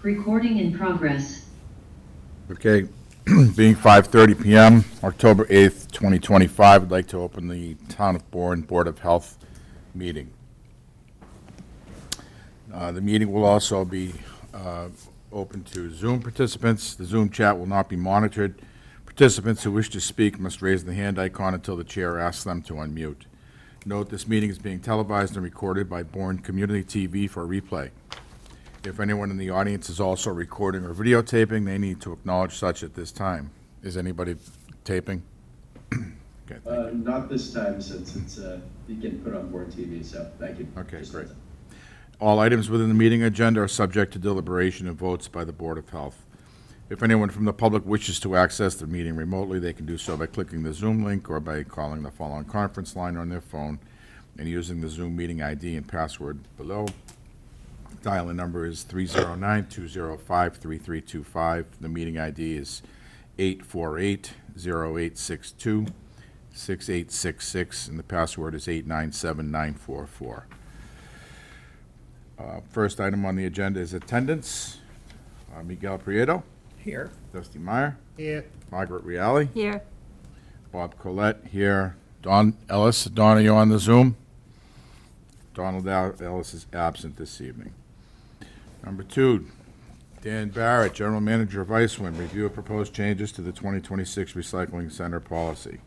Recording in progress. Okay, being 5:30 p.m., October 8th, 2025, I'd like to open the Town of Bourne Board of Health meeting. The meeting will also be open to Zoom participants. The Zoom chat will not be monitored. Participants who wish to speak must raise the hand icon until the chair asks them to unmute. Note, this meeting is being televised and recorded by Bourne Community TV for replay. If anyone in the audience is also recording or videotaping, they need to acknowledge such at this time. Is anybody taping? Okay, Not this time, since it's you can put on Bourne TV, so thank you. okay, great. All items within the meeting agenda are subject to deliberation and votes by the Board of Health. If anyone from the public wishes to access the meeting remotely, they can do so by clicking the Zoom link or by calling the following conference line on their phone and using the Zoom meeting ID and password below. Dial-in number is 309-205-3325. The meeting ID is 848-0862-6866, and the password is 897944. First item on the agenda is attendance. Miguel Prieto. Here. Dusty Meyer. Here. Margaret Reale. Here. Bob Collette here. Don Ellis. Don, are you on the Zoom? Donald Ellis is absent this evening. Number 2, Dan Barrett, General Manager of Icewind. Review of proposed changes to the 2026 Recycling Center policy.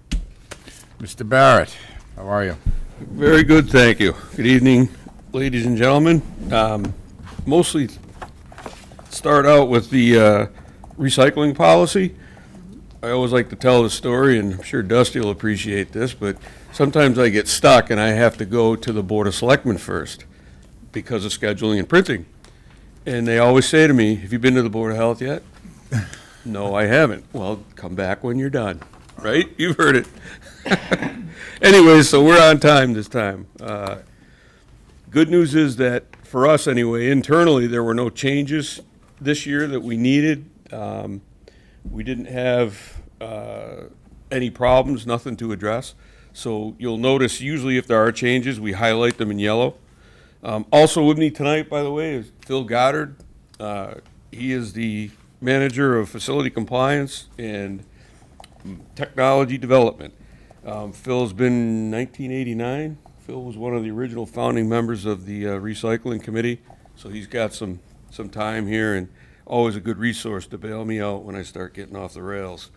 Mr. Barrett, how are you? Very good, thank you. Good evening, ladies and gentlemen. Mostly start out with the recycling policy. I always like to tell the story, and I'm sure Dusty will appreciate this, but sometimes I get stuck and I have to go to the Board of Selectmen first because of scheduling and printing. And they always say to me, have you been to the Board of Health yet? No, I haven't. Well, come back when you're done, right? You've heard it. Anyway, so we're on time this time. Good news is that, for us anyway, internally, there were no changes this year that we needed. We didn't have any problems, nothing to address. So you'll notice usually if there are changes, we highlight them in yellow. Also with me tonight, by the way, is Phil Goddard. He is the manager of facility compliance and technology development. Phil's been 1989. Phil was one of the original founding members of the recycling committee, so he's got some time here and always a good resource to bail me out when I start getting off the rails.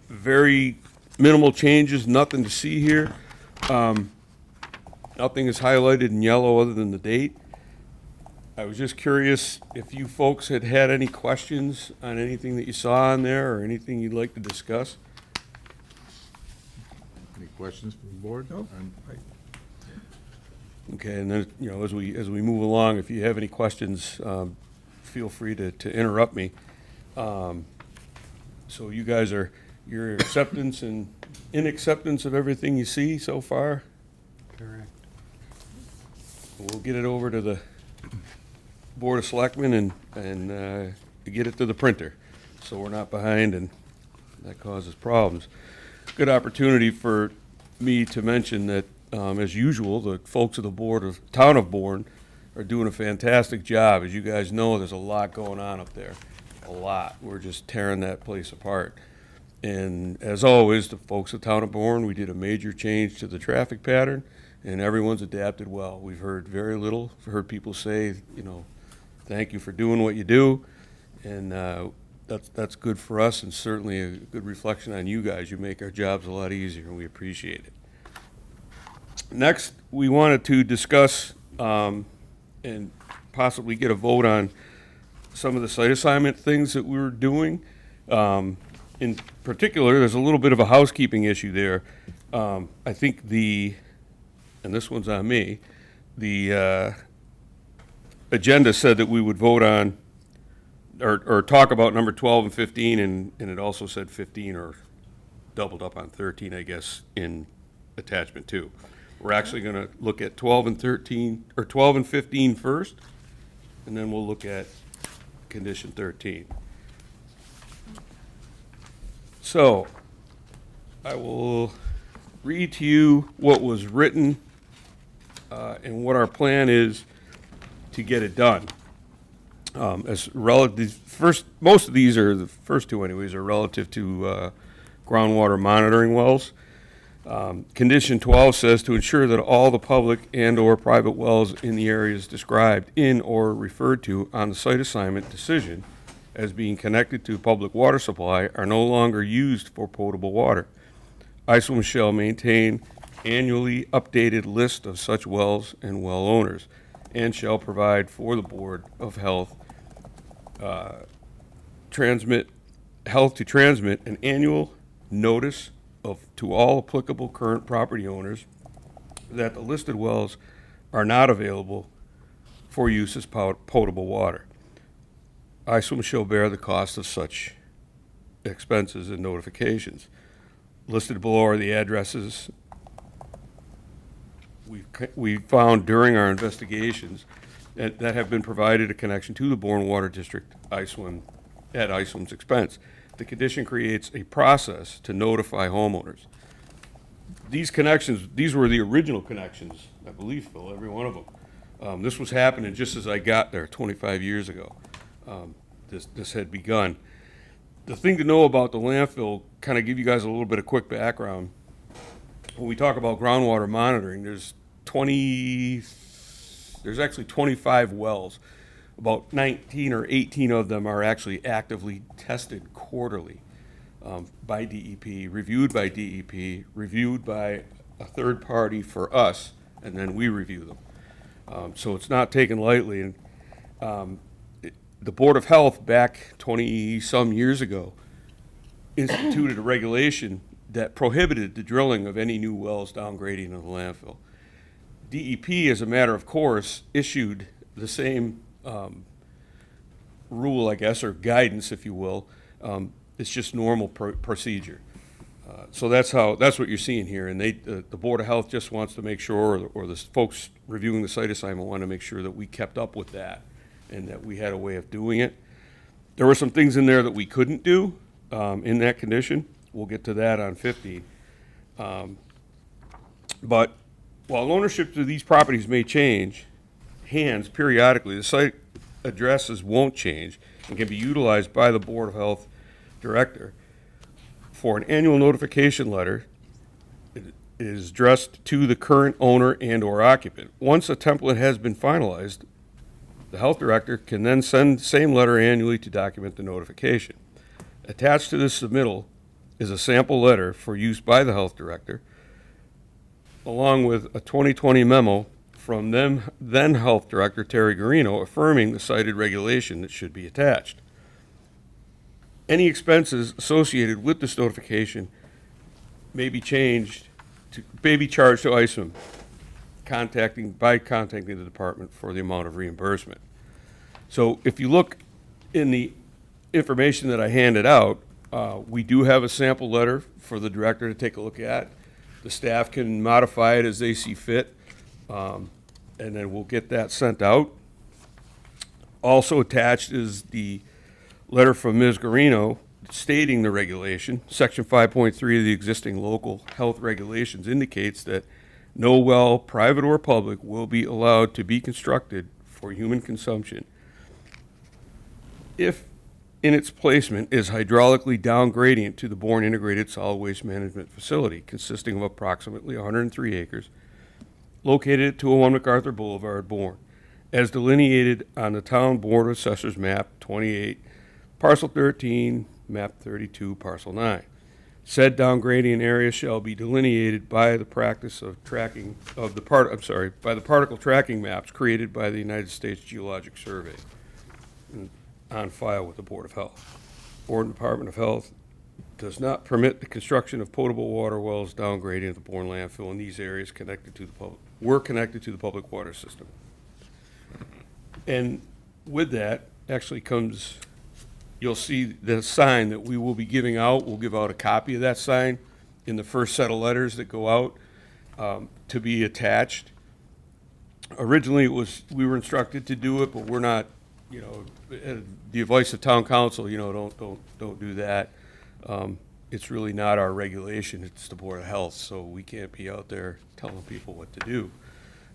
Very minimal changes, nothing to see here. Nothing is highlighted in yellow other than the date. I was just curious if you folks had any questions on anything that you saw on there or anything you'd like to discuss. Any questions from the board? No. Okay, and then, as we move along, if you have any questions, feel free to interrupt me. So you guys your acceptance and inacceptance of everything you see so far? Correct. We'll get it over to the Board of Selectmen and get it to the printer, so we're not behind and that causes problems. Good opportunity for me to mention that, as usual, the folks of the Town of Bourne are doing a fantastic job. As you guys know, there's a lot going on up there, a lot. We're just tearing that place apart. And as always, the folks of Town of Bourne, we did a major change to the traffic pattern, and everyone's adapted well. We've heard very little. We've heard people say, thank you for doing what you do, and that's good for us, and certainly a good reflection on you guys. You make our jobs a lot easier, and we appreciate it. Next, we wanted to discuss and possibly get a vote on some of the site assignment things that we were doing. In particular, there's a little bit of a housekeeping issue there. I think and this one's on me, the agenda said that we would vote on or talk about number 12 and 15, and it also said 15 or doubled up on 13, I guess, in attachment 2. We're actually going to look at 12 and 13, or 12 and 15 first, and then we'll look at condition 13. So I will read to you what was written and what our plan is to get it done. As relative, most of these are, the first two anyways, are relative to groundwater monitoring wells. Condition 12 says to ensure that all the public and/or private wells in the areas described in or referred to on the site assignment decision as being connected to public water supply are no longer used for potable water. ISWM shall maintain annually updated list of such wells and well owners, and shall provide for the Board of Health transmit an annual notice to all applicable current property owners that the listed wells are not available for use as potable water. ISWM shall bear the cost of such expenses and notifications. Listed below are the addresses we found during our investigations that have been provided a connection to the Bourne Water District ISWM at ISWM's expense. The condition creates a process to notify homeowners. These connections, these were the original connections, I believe, Phil, every one of them. This was happening just as I got there 25 years ago. This had begun. The thing to know about the landfill, kind of give you guys a little bit of quick background. When we talk about groundwater monitoring, there's actually 25 wells. About 19 or 18 of them are actually actively tested quarterly by DEP, reviewed by DEP, reviewed by a third party for us, and then we review them. So it's not taken lightly. And the Board of Health back 20-some years ago instituted a regulation that prohibited the drilling of any new wells downgrading in the landfill. DEP, as a matter of course, issued the same rule, I guess, or guidance, if you will. It's just normal procedure. So that's what you're seeing here. And the Board of Health just wants to make sure, or the folks reviewing the site assignment want to make sure that we kept up with that and that we had a way of doing it. There were some things in there that we couldn't do in that condition. We'll get to that on 15. But while ownership of these properties may change hands periodically, the site addresses won't change and can be utilized by the Board of Health Director. For an annual notification letter, it is addressed to the current owner and/or occupant. Once a template has been finalized, the Health Director can then send the same letter annually to document the notification. Attached to this submittal is a sample letter for use by the Health Director, along with a 2020 memo from then Health Director Terry Garino affirming the cited regulation that should be attached. Any expenses associated with this notification may be charged to ISWM, contacting the department for the amount of reimbursement. So if you look in the information that I handed out, we do have a sample letter for the director to take a look at. The staff can modify it as they see fit, and then we'll get that sent out. Also attached is the letter from Ms. Garino stating the regulation. Section 5.3 of the existing local health regulations indicates that no well, private or public, will be allowed to be constructed for human consumption if in its placement is hydraulically down gradient to the Bourne Integrated Solid Waste Management Facility, consisting of approximately 103 acres, located at 201 MacArthur Boulevard, Bourne, as delineated on the Town Board of Assessors Map 28, Parcel 13, Map 32, Parcel 9. Said down gradient area shall be delineated by the practice of tracking of the by the particle tracking maps created by the United States Geologic Survey, on file with the Board of Health. Bourne Department of Health does not permit the construction of potable water wells down gradient at the Bourne landfill in these areas connected to the public water system. And with that actually comes, you'll see the sign that we will be giving out. We'll give out a copy of that sign in the first set of letters that go out to be attached. Originally, we were instructed to do it, but we're not. The advice of town council, don't do that. It's really not our regulation. It's the Board of Health, so we can't be out there telling people what to do.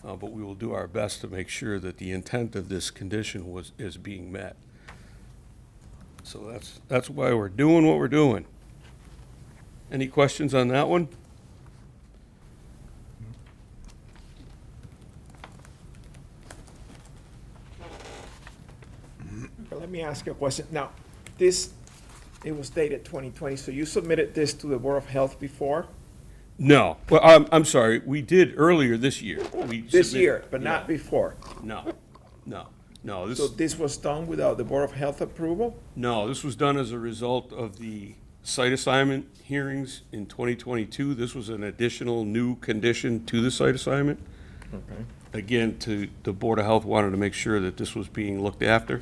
but we will do our best to make sure that the intent of this condition is being met. So that's why we're doing what we're doing. Any questions on that one? Let me ask you a question. Now, it was dated 2020, so you submitted this to the Board of Health before? No. Well, I'm sorry, we did earlier this year. This year, but not before? No. So this was done without the Board of Health approval? No, this was done as a result of the site assignment hearings in 2022. This was an additional new condition to the site assignment. Okay. Again, the Board of Health wanted to make sure that this was being looked after.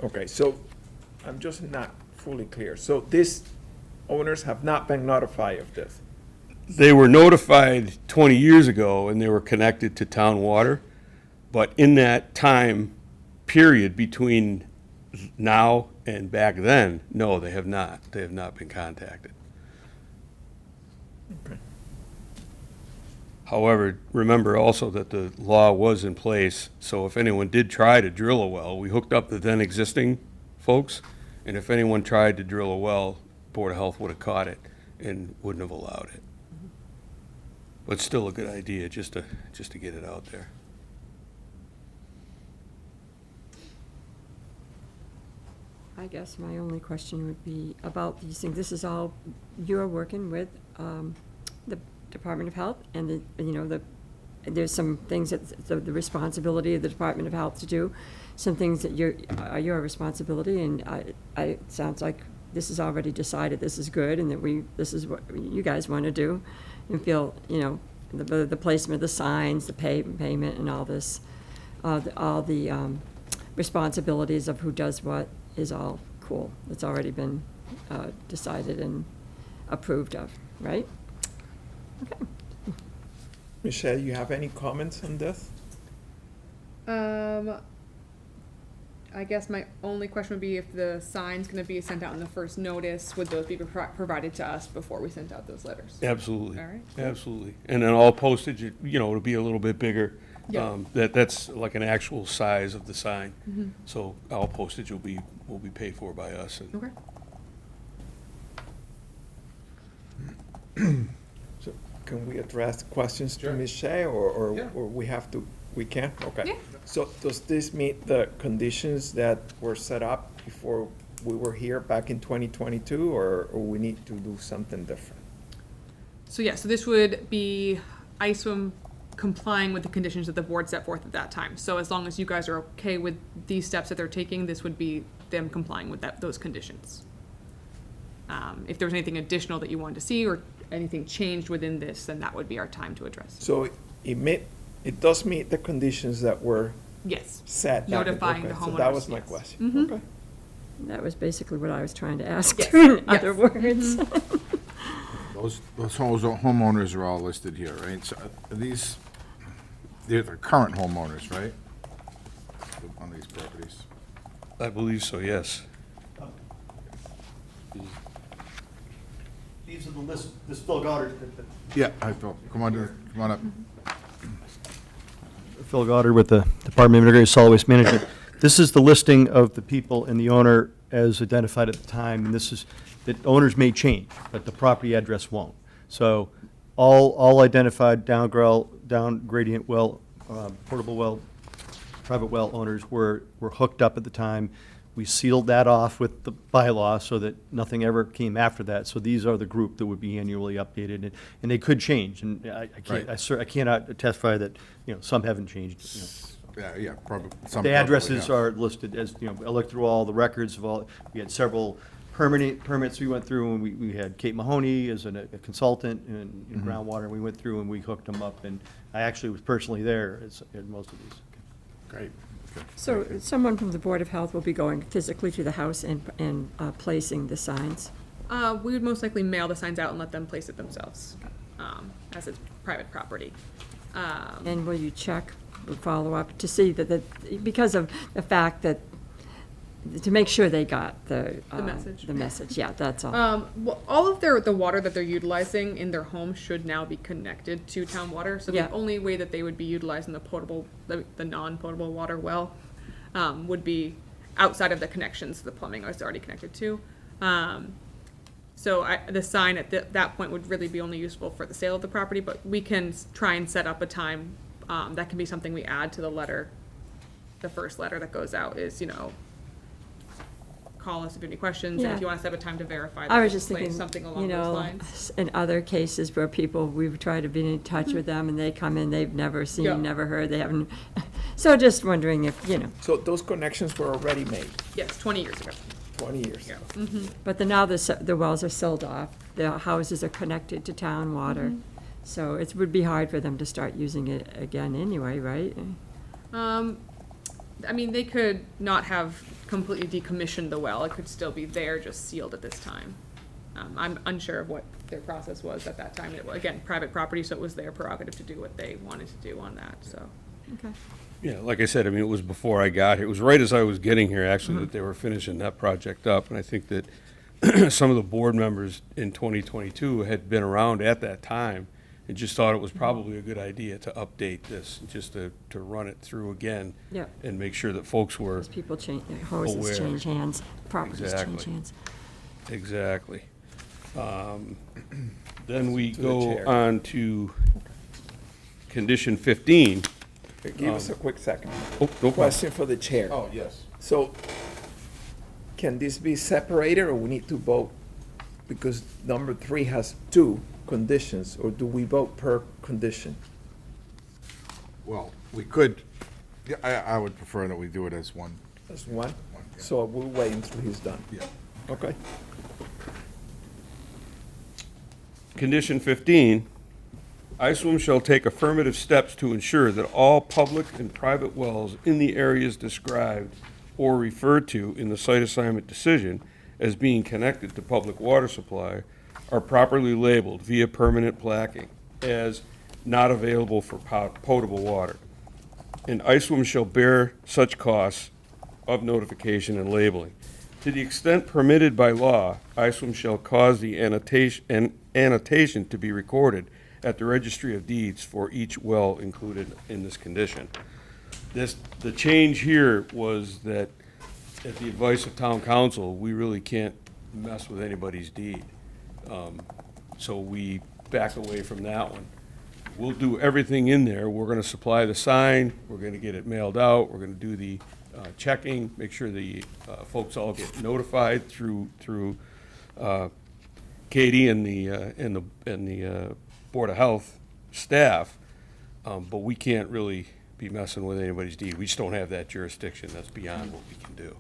Okay, so I'm just not fully clear. So these owners have not been notified of this? They were notified 20 years ago and they were connected to town water. But in that time period between now and back then, no, they have not. They have not been contacted. Okay. However, remember also that the law was in place, so if anyone did try to drill a well, we hooked up the then existing folks, and if anyone tried to drill a well, Board of Health would have caught it and wouldn't have allowed it. But still a good idea, just to get it out there. I guess my only question would be about these things. This is all, you're working with the Department of Health, and there's some things that's the responsibility of the Department of Health to do, some things that are your responsibility, and it sounds like this is already decided, this is good, and that this is what you guys want to do, and feel, the placement of the signs, the payment, and all this, all the responsibilities of who does what is all cool. It's already been decided and approved of, right? Okay. Michelle, you have any comments on this? I guess my only question would be if the sign's gonna be sent out in the first notice, would those be provided to us before we sent out those letters? Absolutely. All right. Absolutely. And then all postage, it'll be a little bit bigger. Yeah. That's like an actual size of the sign. Mhm. So all postage will be paid for by us. And Okay. So can we address questions to Ms. Shea, or we can? Okay. Yeah. So does this meet the conditions that were set up before we were here back in 2022, or we need to do something different? So yeah, so this would be ISWIM complying with the conditions that the board set forth at that time. So as long as you guys are okay with these steps that they're taking, this would be them complying with those conditions. If there was anything additional that you wanted to see or anything changed within this, then that would be our time to address. So it does meet the conditions that were Yes. set. Notifying the So that homeowners, was my yes. question. Mhm. Okay. That was basically what I was trying to ask, Yes. in Yes. other words. Those homeowners are all listed here, right? So they're the current homeowners, right? On these properties. I believe so, yes. These are the list, this Phil Goddard. Yeah, Phil, come on up. Phil Goddard with the Department of Integrated Solid Waste Management. This is the listing of the people and the owner as identified at the time, and this is, that owners may change, but the property address won't. So all identified down gradient well, portable well, private well owners were hooked up at the time. We sealed that off with the bylaw so that nothing ever came after that. So these are the group that would be annually updated, and they could change. And I cannot testify that, some haven't changed. Yeah, probably. The addresses are listed as, I looked through all the records of all, we had several permits we went through, and we had Kate Mahoney as a consultant in groundwater, and we went through and we hooked them up, and I actually was personally there in most of these. Great. Okay. So someone from the Board of Health will be going physically to the house and placing the signs? We would most likely mail the signs out and let them place it themselves, as it's private property. And will you check, follow up to see that, because of the fact that to make sure they got the. message. The message, yeah, that's all. Well, all of the water that they're utilizing in their home should now be connected to town water. So Yeah. the only way that they would be utilizing the non-potable water well, would be outside of the connections the plumbing is already connected to. So the sign at that point would really be only useful for the sale of the property, but we can try and set up a time, that can be something we add to the letter. The first letter that goes out is, call us if you have any questions, and Yeah. if you want to set up a time to verify. I that was just place, thinking, something you along those know, lines. in other cases where we've tried to be in touch with them, and they come in, they've never seen, Yeah. never heard, they haven't, so just wondering if, So those connections were already made Yes, 20 years ago. 20 years ago. but now the wells are sold off, the houses are connected to town water, so it would be hard for them to start using it again anyway, right? I mean, they could not have completely decommissioned the well. It could still be there, just sealed at this time. I'm unsure of what their process was at that time. Again, private property, so it was their prerogative to do what they wanted to do on that, so. Okay. Yeah, like I said, I mean, it was before I got here. It was right as I was getting here, actually, that they were finishing that project up. And I think that some of the board members in 2022 had been around at that time and just thought it was probably a good idea to update this, just to run it through again. Yeah. And make sure that folks were As people change, houses Aware. change hands, properties change Exactly. hands. exactly. Then we To the go chair. on to condition 15. Give us a quick second. Oh, no problem. Question for the chair. Oh, yes. So, can this be separated, or we need to vote? Because number 3 has 2 conditions, or do we vote per condition? Well, we could, yeah, I would prefer that we do it as one. As one? One, yeah. So we'll wait until he's done. Yeah. Okay. Condition 15, ISWAM shall take affirmative steps to ensure that all public and private wells in the areas described or referred to in the site assignment decision as being connected to public water supply are properly labeled via permanent placking as not available for potable water. And ISWAM shall bear such costs of notification and labeling. To the extent permitted by law, ISWAM shall cause the annotation to be recorded at the Registry of Deeds for each well included in this condition. The change here was that, at the advice of town council, we really can't mess with anybody's deed. So we back away from that one. We'll do everything in there. We're gonna supply the sign, we're gonna get it mailed out, we're gonna do the checking, make sure the folks all get notified through Katie and the Board of Health staff, but we can't really be messing with anybody's deed. We just don't have that jurisdiction. That's beyond what we can do.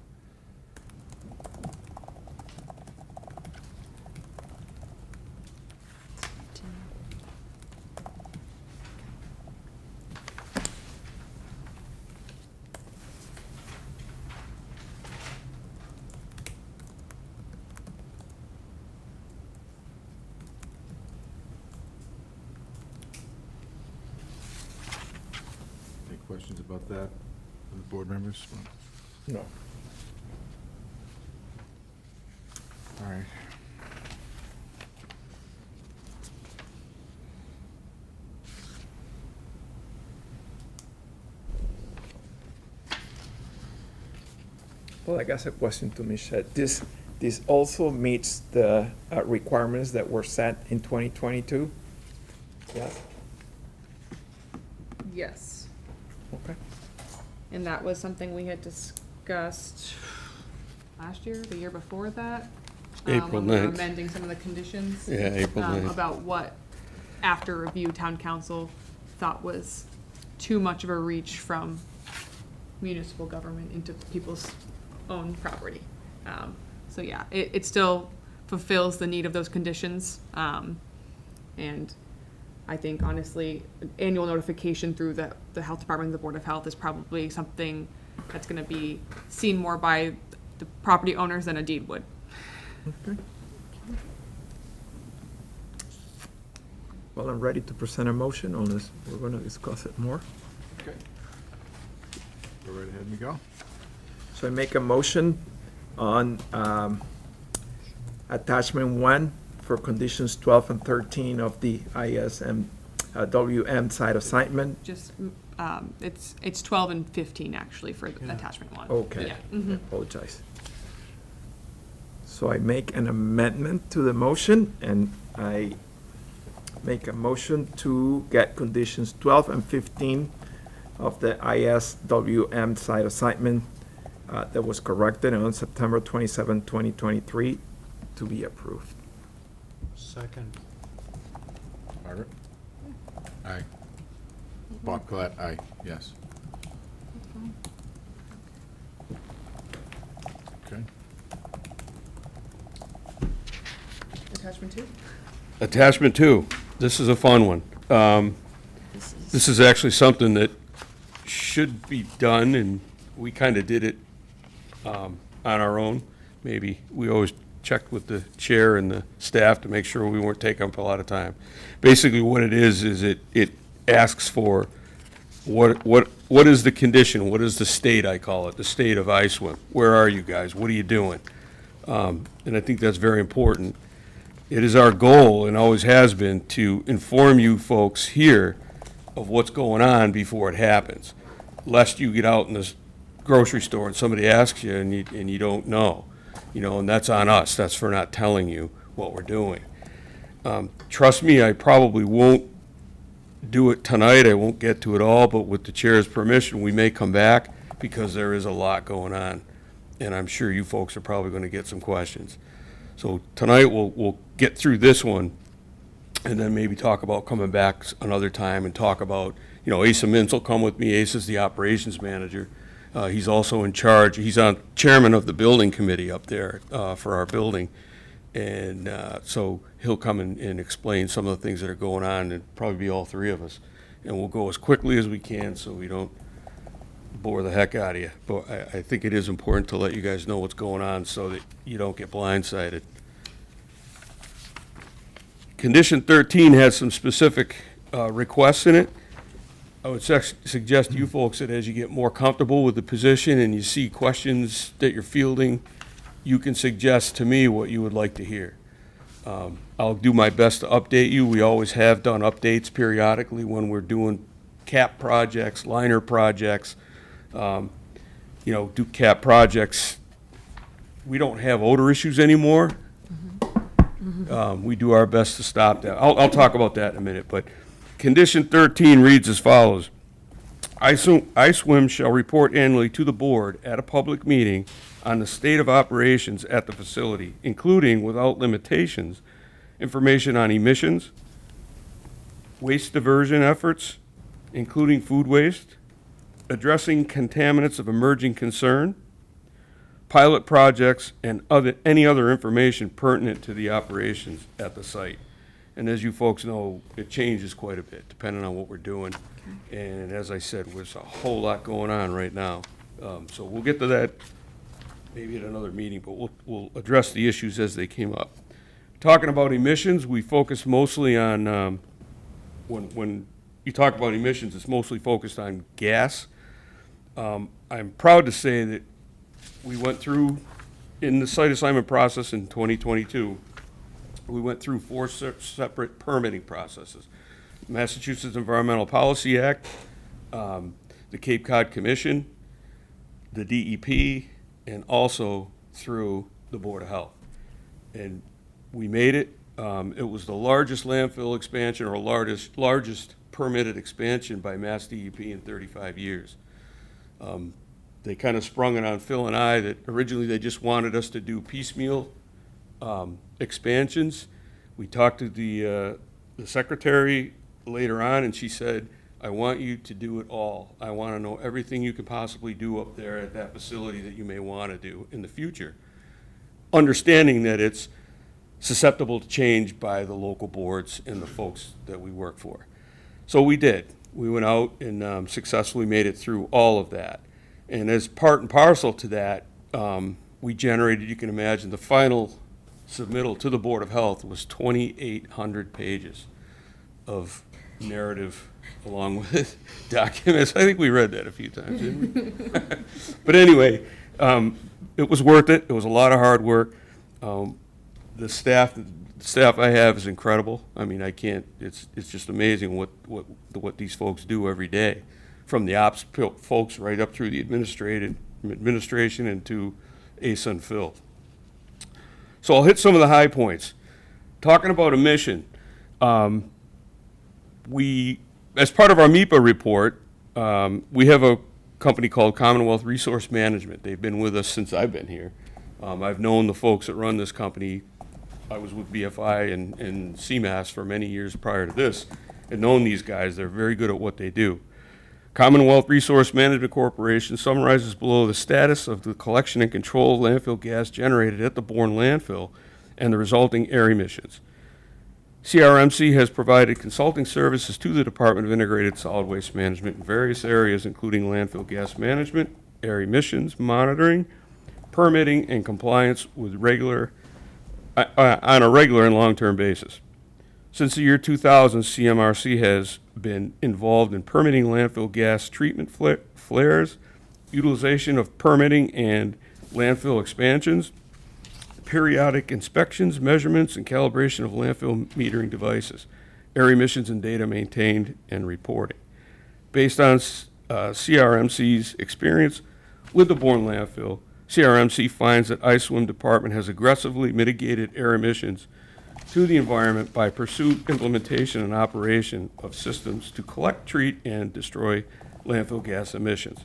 Any questions about that from the board members? No. All right. Well, I guess a question to Michelle. This also meets the requirements that were set in 2022? Yes. Yes. Okay. And that was something we had discussed last year, the year before that. April when we were 9th. amending some of the conditions. Yeah, April 9th. About what, after review, town council thought was too much of a reach from municipal government into people's own property. So yeah, it still fulfills the need of those conditions. And I think honestly, annual notification through the health department and the Board of Health is probably something that's gonna be seen more by the property owners than a deed would. Okay. Well, I'm ready to present a motion on this. We're going to discuss it more. Okay. Go right ahead and go. So I make a motion on attachment 1 for conditions 12 and 13 of the WM site assignment. Just, it's 12 and 15 actually for attachment 1. Okay, Yeah. I apologize. So I make an amendment to the motion, and I make a motion to get conditions 12 and 15 of the ISWM site assignment that was corrected on September 27, 2023, to be approved. Second. Margaret? Aye. Bob Colette, aye, yes. Okay. Attachment 2? Attachment 2, this is a fun one. This is actually something that should be done, and we kind of did it on our own. Maybe we always checked with the chair and the staff to make sure we weren't taking up a lot of time. Basically, what it is it asks for what is the condition? What is the state, I call it, the state of ISWIM? Where are you guys? What are you doing? And I think that's very important. It is our goal, and always has been, to inform you folks here of what's going on before it happens, lest you get out in the grocery store and somebody asks you and you don't know, and that's on us. That's for not telling you what we're doing. Trust me, I probably won't do it tonight. I won't get to it all, but with the chair's permission, we may come back because there is a lot going on, and I'm sure you folks are probably going to get some questions. So tonight we'll get through this one, and then maybe talk about coming back another time and talk about, Asa Mintz will come with me. Asa's the operations manager. He's also in charge. He's on chairman of the building committee up there for our building. And so he'll come and explain some of the things that are going on, and probably be all three of us. And we'll go as quickly as we can so we don't bore the heck out of you. But I think it is important to let you guys know what's going on so that you don't get blindsided. Condition 13 has some specific requests in it. I would suggest to you folks that as you get more comfortable with the position and you see questions that you're fielding, you can suggest to me what you would like to hear. I'll do my best to update you. We always have done updates periodically when we're doing cap projects, liner projects, do cap projects. We don't have odor issues anymore. We do our best to stop that. I'll talk about that in a minute, but condition 13 reads as follows. ISWIM shall report annually to the board at a public meeting on the state of operations at the facility, including, without limitations, information on emissions, waste diversion efforts, including food waste, addressing contaminants of emerging concern, pilot projects, and any other information pertinent to the operations at the site. And as you folks know, it changes quite a bit depending on what we're doing. And as I said, there's a whole lot going on right now. So we'll get to that maybe at another meeting, but we'll address the issues as they came up. Talking about emissions, we focus mostly on, when you talk about emissions, it's mostly focused on gas. I'm proud to say that we went through, in the site assignment process in 2022, we went through 4 separate permitting processes. Massachusetts Environmental Policy Act, the Cape Cod Commission, the DEP, and also through the Board of Health. And we made it. It was the largest landfill expansion, or largest permitted expansion by Mass DEP in 35 years. They kind of sprung it on Phil and I that originally they just wanted us to do piecemeal expansions. We talked to the secretary later on, and she said, I want you to do it all. I want to know everything you can possibly do up there at that facility that you may want to do in the future, understanding that it's susceptible to change by the local boards and the folks that we work for. So we did. We went out and successfully made it through all of that. And as part and parcel to that, we generated, you can imagine, the final submittal to the Board of Health was 2,800 pages of narrative along with documents. I think we read that a few times, didn't we? But anyway, it was worth it. It was a lot of hard work. The staff I have is incredible. I mean, I can't, it's just amazing what these folks do every day, from the ops folks right up through the administration and to Asa and Phil. So I'll hit some of the high points. Talking about emission, we, as part of our MEPA report, we have a company called Commonwealth Resource Management. They've been with us since I've been here. I've known the folks that run this company. I was with BFI and CMAS for many years prior to this, and known these guys. They're very good at what they do. Commonwealth Resource Management Corporation summarizes below the status of the collection and control of landfill gas generated at the Bourne landfill and the resulting air emissions. CRMC has provided consulting services to the Department of Integrated Solid Waste Management in various areas, including landfill gas management, air emissions monitoring, permitting, and compliance with on a regular and long-term basis. Since the year 2000, CMRC has been involved in permitting landfill gas treatment flares, utilization of permitting and landfill expansions, periodic inspections, measurements, and calibration of landfill metering devices, air emissions and data maintained and reporting. Based on CRMC's experience with the Bourne landfill, CRMC finds that ISWIM department has aggressively mitigated air emissions to the environment by pursuit, implementation, and operation of systems to collect, treat, and destroy landfill gas emissions.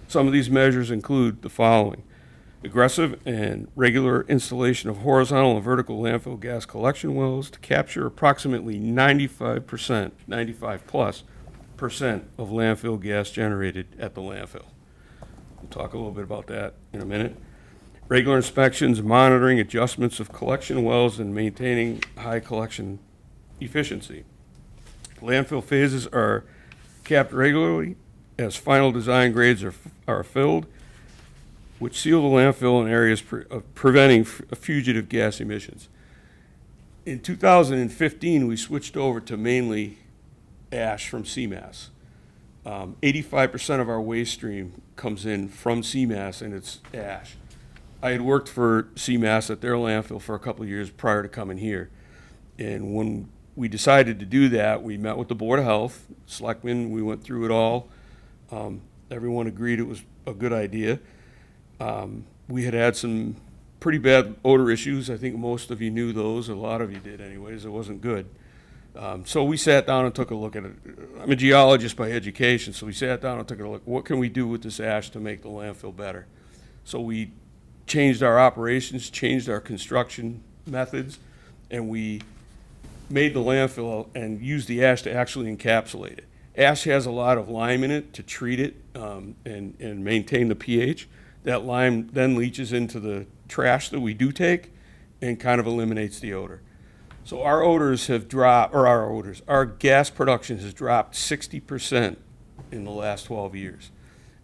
Some of these measures include the following: aggressive and regular installation of horizontal and vertical landfill gas collection wells to capture approximately 95%, 95+% of landfill gas generated at the landfill. We'll talk a little bit about that in a minute. Regular inspections, monitoring, adjustments of collection wells, and maintaining high collection efficiency. Landfill phases are capped regularly as final design grades are filled, which seal the landfill in areas preventing fugitive gas emissions. In 2015, we switched over to mainly ash from CMAS. 85% of our waste stream comes in from CMAS, and it's ash. I had worked for CMAS at their landfill for a couple of years prior to coming here. And when we decided to do that, we met with the Board of Health, selectmen, we went through it all. Everyone agreed it was a good idea. We had some pretty bad odor issues. I think most of you knew those. A lot of you did anyways. It wasn't good. So we sat down and took a look at it. I'm a geologist by education, so we sat down and took a look. What can we do with this ash to make the landfill better? So we changed our operations, changed our construction methods, and we made the landfill and used the ash to actually encapsulate it. Ash has a lot of lime in it to treat it and maintain the pH. That lime then leaches into the trash that we do take and kind of eliminates the odor. So our odors have dropped, or our gas production has dropped 60% in the last 12 years.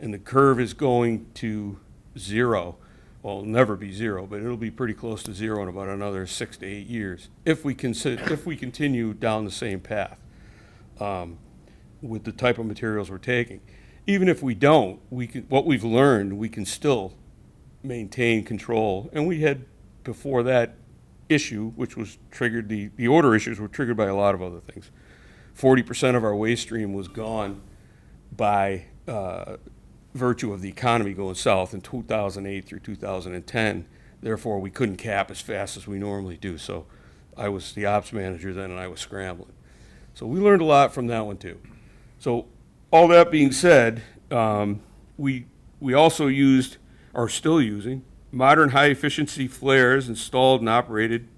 And the curve is going to zero. Well, it'll never be zero, but it'll be pretty close to zero in about another 6 to 8 years if we continue down the same path with the type of materials we're taking. Even if we don't, what we've learned, we can still maintain control. And we had, before that issue, which was triggered, the odor issues were triggered by a lot of other things. 40% of our waste stream was gone by virtue of the economy going south in 2008 through 2010. Therefore, we couldn't cap as fast as we normally do. So I was the ops manager then, and I was scrambling. So we learned a lot from that one too. So all that being said, we also used, or still using, modern high-efficiency flares installed and operated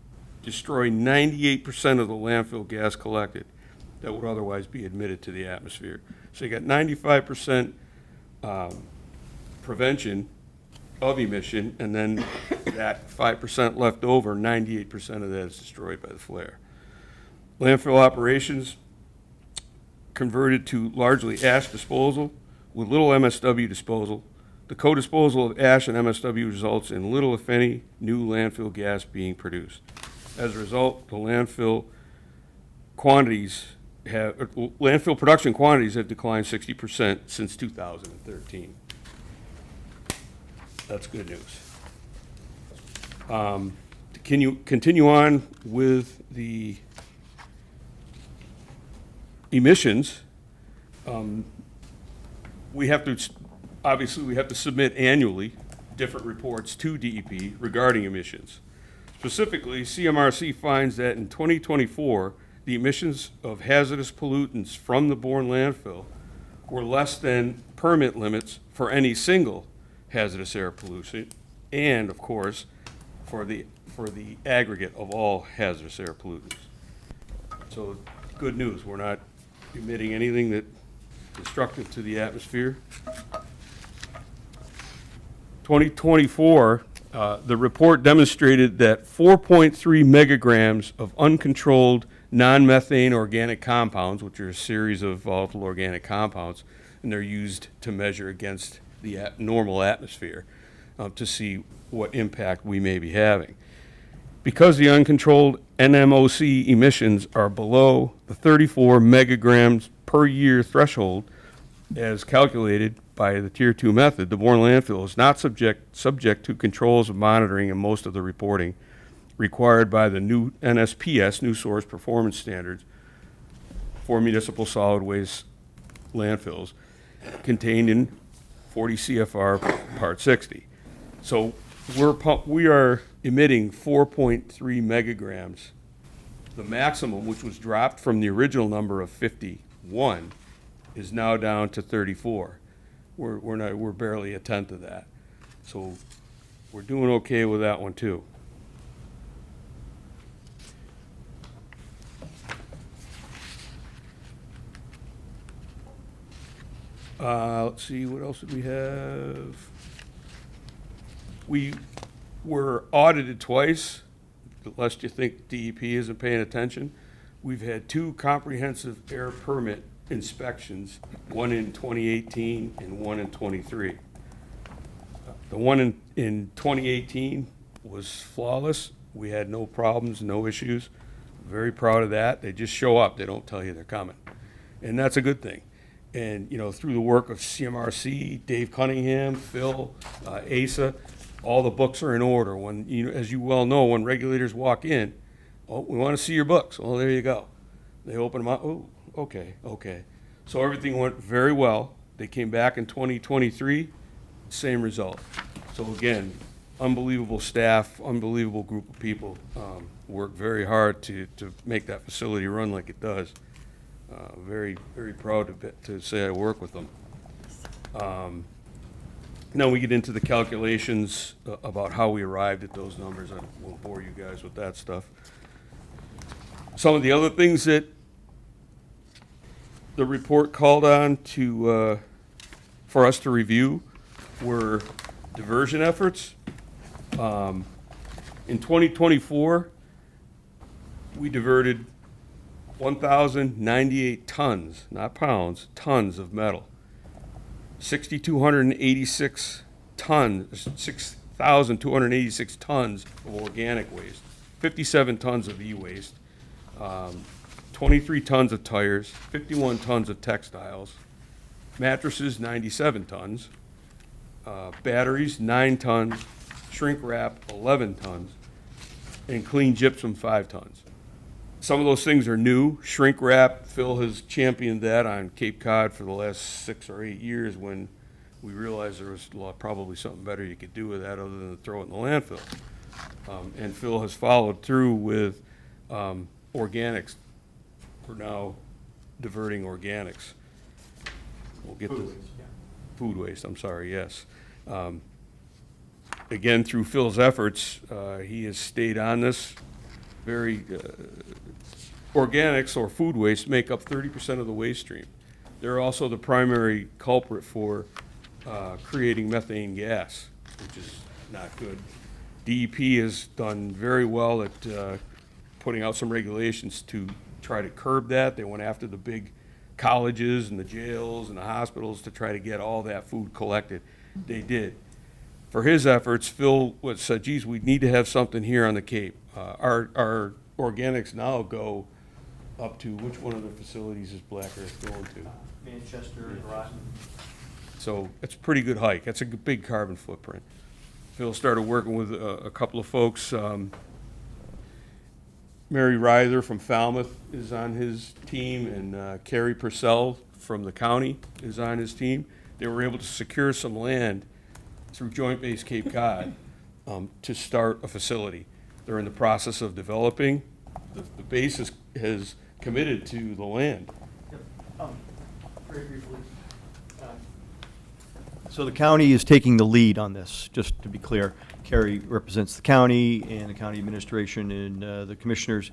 destroy 98% of the landfill gas collected that would otherwise be admitted to the atmosphere. So you got 95% prevention of emission, and then that 5% left over, 98% of that is destroyed by the flare. Landfill operations converted to largely ash disposal with little MSW disposal. The co-disposal of ash and MSW results in little, if any, new landfill gas being produced. As a result, the landfill production quantities have declined 60% since 2013. That's good news. Can you continue on with the emissions? We have to, obviously, we have to submit annually different reports to DEP regarding emissions. Specifically, CMRC finds that in 2024, the emissions of hazardous pollutants from the Bourne landfill were less than permit limits for any single hazardous air pollution, and of course, for the aggregate of all hazardous air pollutants. So, good news, we're not emitting anything that is destructive to the atmosphere. 2024, the report demonstrated that 4.3 megagrams of uncontrolled non-methane organic compounds, which are a series of volatile organic compounds, and they're used to measure against the normal atmosphere to see what impact we may be having. Because the uncontrolled NMOC emissions are below the 34 megagrams per year threshold, as calculated by the Tier 2 method, the Bourne landfill is not subject to controls of monitoring and most of the reporting required by the new NSPS, New Source Performance Standards, for municipal solid waste landfills contained in 40 CFR Part 60. So we are emitting 4.3 megagrams. The maximum, which was dropped from the original number of 51, is now down to 34. We're barely a tenth of that. So we're doing okay with that one too. Let's see, what else did we have? We were audited twice, lest you think DEP isn't paying attention. We've had 2 comprehensive air permit inspections, one in 2018 and one in 23. The one in 2018 was flawless. We had no problems, no issues. Very proud of that. They just show up. They don't tell you they're coming. And that's a good thing. And, you know, through the work of CMRC, Dave Cunningham, Phil, ASA, all the books are in order. When, you know, as you well know, when regulators walk in, oh, we want to see your books. Well, there you go. They open them up. Oh, okay. So everything went very well. They came back in 2023, same result. So again, unbelievable staff, unbelievable group of people, work very hard to make that facility run like it does. Very, very proud to say I work with them. Now we get into the calculations about how we arrived at those numbers. I won't bore you guys with that stuff. Some of the other things that the report called on to for us to review were diversion efforts. In 2024, we diverted 1,098 tons, not pounds, tons of metal. 6,286 tons, 6,286 tons of organic waste, 57 tons of e-waste, 23 tons of tires, 51 tons of textiles, mattresses, 97 tons, batteries, 9 tons, shrink wrap, 11 tons, and clean gypsum, 5 tons. Some of those things are new. Shrink wrap, Phil has championed that on Cape Cod for the last 6 or 8 years when we realized there was probably something better you could do with that other than throw it in the landfill. And Phil has followed through with organics. We're now diverting organics. We'll get to food waste, I'm sorry, yes. Again, through Phil's efforts, he has stayed on this. Very organics or food waste make up 30% of the waste stream. They're also the primary culprit for creating methane gas, which is not good. DEP has done very well at putting out some regulations to try to curb that. They went after the big colleges and the jails and the hospitals to try to get all that food collected. They did. For his efforts, Phil said, geez, we need to have something here on the Cape. Our organics now go up to, which one of the facilities is Black Earth going to? Manchester, Groton. So it's a pretty good hike. That's a big carbon footprint. Phil started working with a couple of folks. Mary Ryther from Falmouth is on his team, and Carrie Purcell from the county is on his team. They were able to secure some land through Joint Base Cape Cod to start a facility. They're in the process of developing. The base has committed to the land. Very briefly. So the county is taking the lead on this, just to be clear. Kerry represents the county and the county administration and the commissioners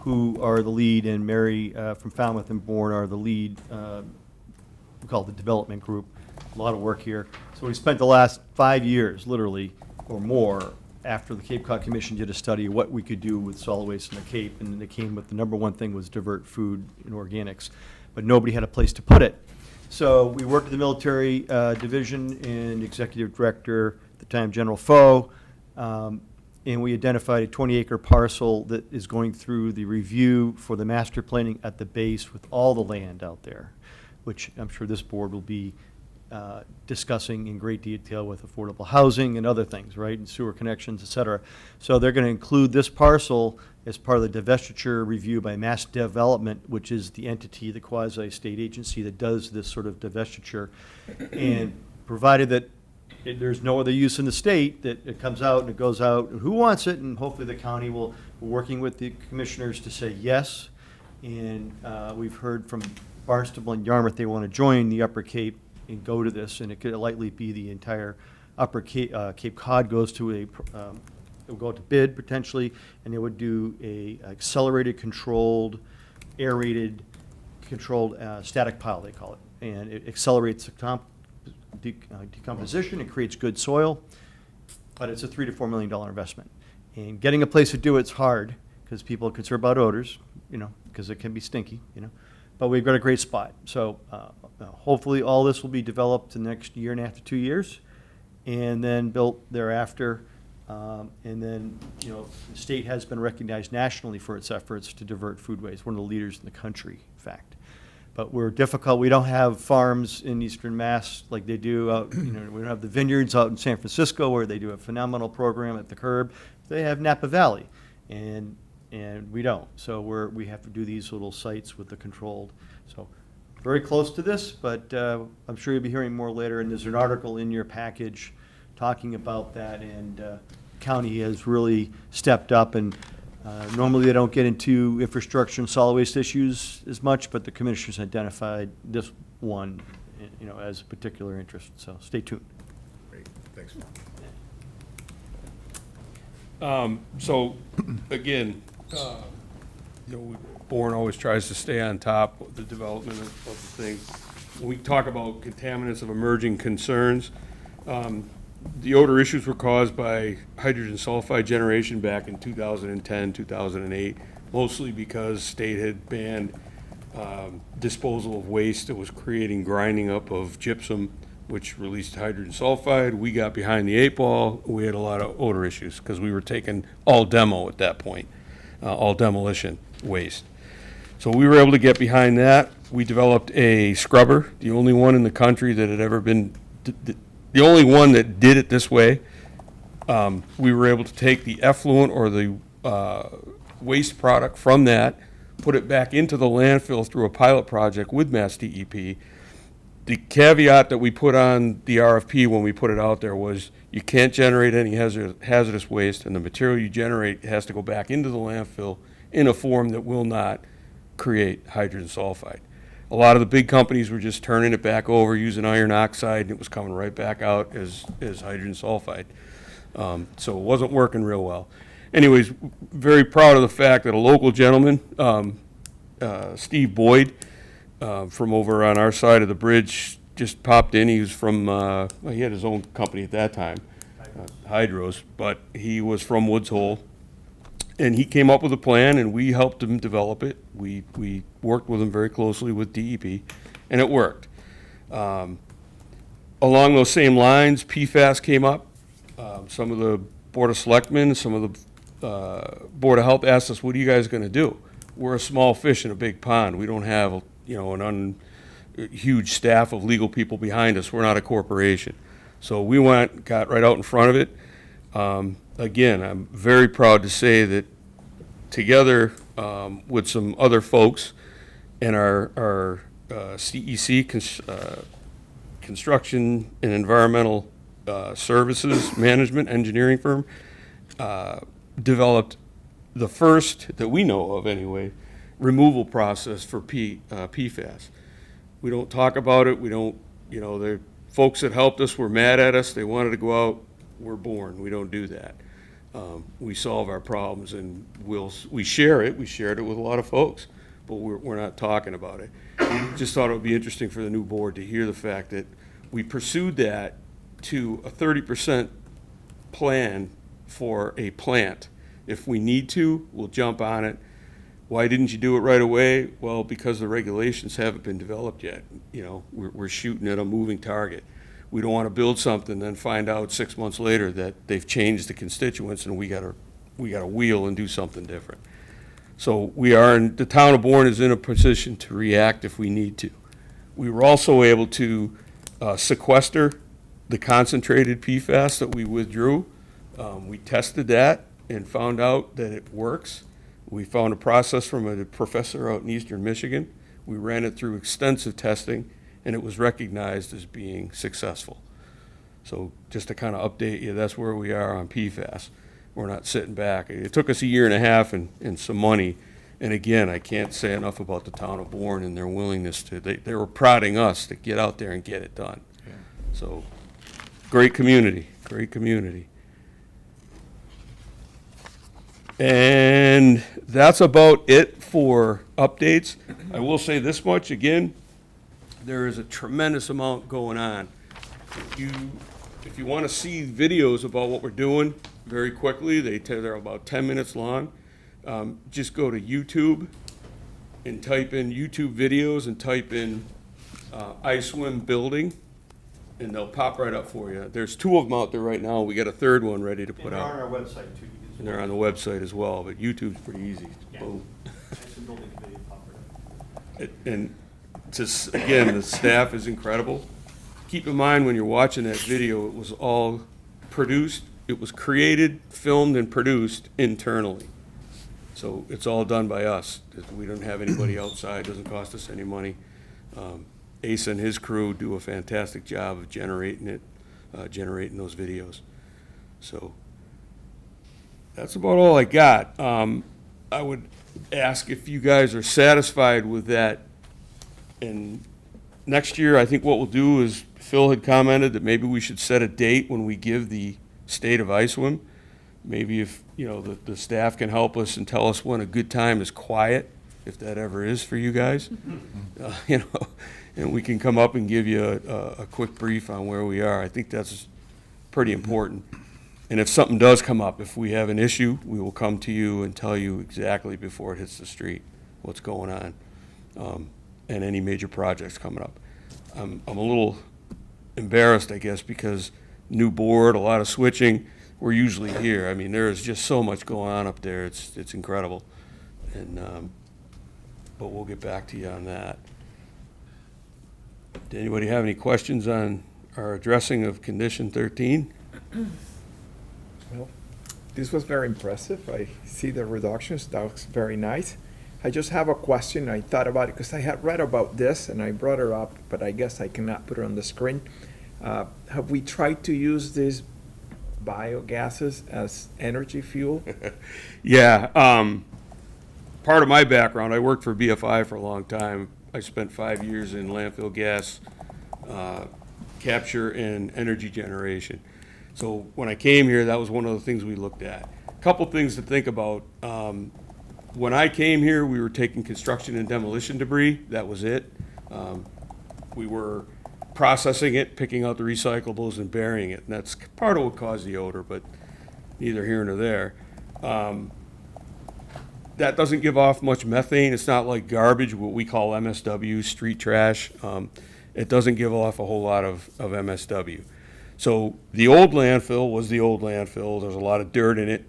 who are the lead, and Mary from Falmouth and Bourne are the lead, we call it the development group. A lot of work here. So we spent the last 5 years, literally, or more, after the Cape Cod Commission did a study of what we could do with solid waste in the Cape, and they came with the number one thing was divert food and organics, but nobody had a place to put it. So we worked with the military division and executive director, at the time General Foe, and we identified a 20-acre parcel that is going through the review for the master planning at the base with all the land out there, which I'm sure this board will be discussing in great detail with affordable housing and other things, right, and sewer connections, et cetera. So they're going to include this parcel as part of the divestiture review by Mass Development, which is the entity, the quasi-state agency that does this sort of divestiture. And provided that there's no other use in the state, that it comes out and it goes out, and who wants it, and hopefully the county will, working with the commissioners to say yes. And we've heard from Barnstable and Yarmouth, they want to join the Upper Cape and go to this, and it could likely be the entire Upper Cape, Cape Cod goes to a, it will go to bid potentially, and they would do a accelerated, controlled, aerated, controlled static pile, they call it. And it accelerates the decomposition, it creates good soil, but it's a $3 to $4 million investment. And getting a place to do it's hard, because people are concerned about odors, you know, because it can be stinky, you know. But we've got a great spot. So hopefully all this will be developed the next year and a half to 2 years, and then built thereafter. And then, you know, the state has been recognized nationally for its efforts to divert food waste, one of the leaders in the country, in fact. But we're difficult. We don't have farms in eastern Mass like they do out, you know, we don't have the vineyards out in San Francisco where they do a phenomenal program at the curb. They have Napa Valley, and we don't. So we have to do these little sites with the controlled. So very close to this, but I'm sure you'll be hearing more later. And there's an article in your package talking about that, and county has really stepped up. And normally they don't get into infrastructure and solid waste issues as much, but the commissioners identified this one, you know, as a particular interest. So stay tuned. Great, thanks. So, again, you know, Bourne always tries to stay on top of the development of the thing. When we talk about contaminants of emerging concerns, the odor issues were caused by hydrogen sulfide generation back in 2010, 2008, mostly because state had banned disposal of waste that was creating grinding up of gypsum, which released hydrogen sulfide. We got behind the 8 ball. We had a lot of odor issues because we were taking all demo at that point, all demolition waste. So we were able to get behind that. We developed a scrubber, the only one in the country that had ever been, the only one that did it this way. We were able to take the effluent or the waste product from that, put it back into the landfill through a pilot project with Mass DEP. The caveat that we put on the RFP when we put it out there was you can't generate any hazardous waste, and the material you generate has to go back into the landfill in a form that will not create hydrogen sulfide. A lot of the big companies were just turning it back over using iron oxide, and it was coming right back out as hydrogen sulfide. So it wasn't working real well. Anyways, very proud of the fact that a local gentleman, Steve Boyd, from over on our side of the bridge, just popped in. He was from, well, he had his own company at that time, Hydros, but he was from Woods Hole. And he came up with a plan, and we helped him develop it. We worked with him very closely with DEP, and it worked. Along those same lines, PFAS came up. Some of the Board of Selectmen, some of the Board of Health asked us, what are you guys going to do? We're a small fish in a big pond. We don't have, you know, huge staff of legal people behind us. We're not a corporation. So we got right out in front of it. Again, I'm very proud to say that together with some other folks and our CEC, Construction and Environmental Services Management Engineering firm, developed the first, that we know of anyway, removal process for PFAS. We don't talk about it. We don't, the folks that helped us were mad at us. They wanted to go out. We're Bourne. We don't do that. We solve our problems, and we share it. We shared it with a lot of folks, but we're not talking about it. Just thought it would be interesting for the new board to hear the fact that we pursued that to a 30% plan for a plant. If we need to, we'll jump on it. Why didn't you do it right away? Well, because the regulations haven't been developed yet. We're shooting at a moving target. We don't want to build something, then find out 6 months later that they've changed the constituents and we got to wheel and do something different. So the town of Bourne is in a position to react if we need to. We were also able to sequester the concentrated PFAS that we withdrew. We tested that and found out that it works. We found a process from a professor out in eastern Michigan. We ran it through extensive testing, and it was recognized as being successful. So just to kind of update you, that's where we are on PFAS. We're not sitting back. It took us a year and a half and some money. And again, I can't say enough about the town of Bourne and their willingness to, they were prodding us to get out there and get it done. Yeah. So great community, great community. And that's about it for updates. I will say this much again, there is a tremendous amount going on. If you want to see videos about what we're doing very quickly, they're about 10 minutes long. Just go to YouTube and type in YouTube videos and type in iSwim building, and they'll pop right up for you. There's 2 of them out there right now. We got a 3rd one ready to put out. And they're on our website too. And they're on the website as well, but YouTube's pretty easy. Yeah. Boom. iSwim building video pop right up. And just, again, the staff is incredible. Keep in mind when you're watching that video, it was all produced, it was created, filmed, and produced internally. So it's all done by us. We don't have anybody outside, doesn't cost us any money. Ace and his crew do a fantastic job of generating those videos. So that's about all I got. I would ask if you guys are satisfied with that. And next year, I think what we'll do is, Phil had commented that maybe we should set a date when we give the state of iSwim. Maybe if, the staff can help us and tell us when a good time is quiet, if that ever is for you guys. And we can come up and give you a quick brief on where we are. I think that's pretty important. And if something does come up, if we have an issue, we will come to you and tell you exactly before it hits the street what's going on, and any major projects coming up. I'm a little embarrassed, I guess, because new board, a lot of switching. We're usually here. I mean, there is just so much going on up there. It's incredible. And but we'll get back to you on that. Did anybody have any questions on our addressing of condition 13? Well, this was very impressive. I see the reductions. That looks very nice. I just have a question. I thought about it because I had read about this and I brought it up, but I guess I cannot put it on the screen. Have we tried to use these biogases as energy fuel? Yeah. Part of my background, I worked for BFI for a long time. I spent 5 years in landfill gas capture and energy generation. So when I came here, that was one of the things we looked at. A couple things to think about. When I came here, we were taking construction and demolition debris. That was it. We were processing it, picking out the recyclables and burying it. And that's part of what caused the odor, but neither here nor there. That doesn't give off much methane. It's not like garbage, what we call MSW, street trash. It doesn't give off a whole lot of MSW. So the old landfill was the old landfill. There's a lot of dirt in it.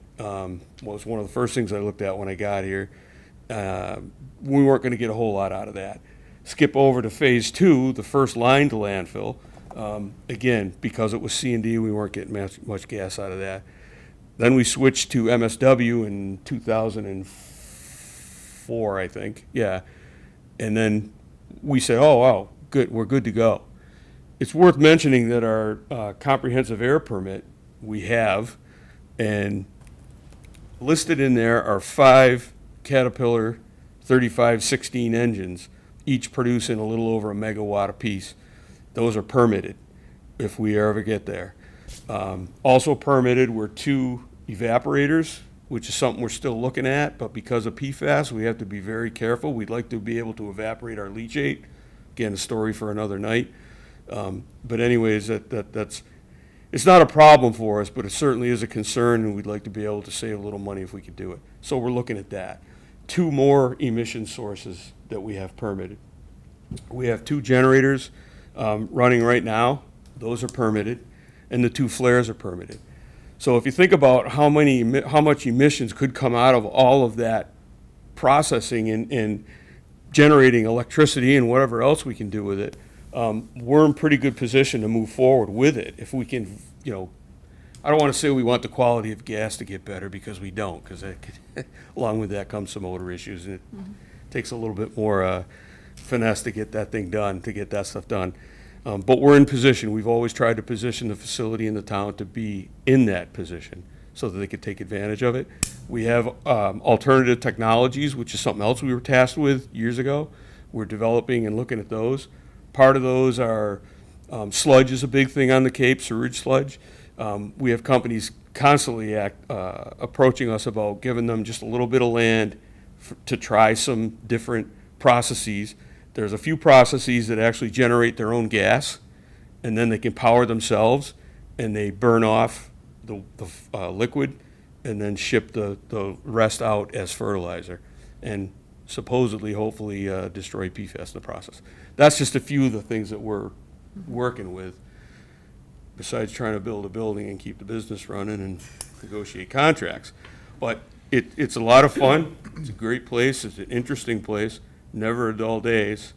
Was one of the first things I looked at when I got here. We weren't going to get a whole lot out of that. Skip over to phase 2, the first line to landfill. Again, because it was C&D, we weren't getting much gas out of that. Then we switched to MSW in 2004, I think. Yeah. And then we said, oh, wow, good, we're good to go. It's worth mentioning that our comprehensive air permit we have, and listed in there are 5 Caterpillar 3516 engines, each producing a little over a megawatt apiece. Those are permitted if we ever get there. Also permitted were 2 evaporators, which is something we're still looking at, but because of PFAS, we have to be very careful. We'd like to be able to evaporate our leachate. Again, a story for another night. But anyways, that's it's not a problem for us, but it certainly is a concern, and we'd like to be able to save a little money if we could do it. So we're looking at that. 2 more emission sources that we have permitted. We have 2 generators running right now. Those are permitted, and the 2 flares are permitted. So if you think about how much emissions could come out of all of that processing and generating electricity and whatever else we can do with it, we're in pretty good position to move forward with it. If we can, you know, I don't want to say we want the quality of gas to get better, because we don't, because along with that comes some odor issues, and it takes a little bit more finesse to get that thing done, to get that stuff done. But we're in position. We've always tried to position the facility in the town to be in that position so that they could take advantage of it. We have alternative technologies, which is something else we were tasked with years ago. We're developing and looking at those. Part of those are sludge is a big thing on the Cape, sewage sludge. We have companies constantly approaching us about giving them just a little bit of land to try some different processes. There's a few processes that actually generate their own gas, and then they can power themselves, and they burn off the liquid and then ship the rest out as fertilizer, and supposedly, hopefully, destroy PFAS in the process. That's just a few of the things that we're working with, besides trying to build a building and keep the business running and negotiate contracts. But it's a lot of fun. It's a great place. It's an interesting place. Never a dull days.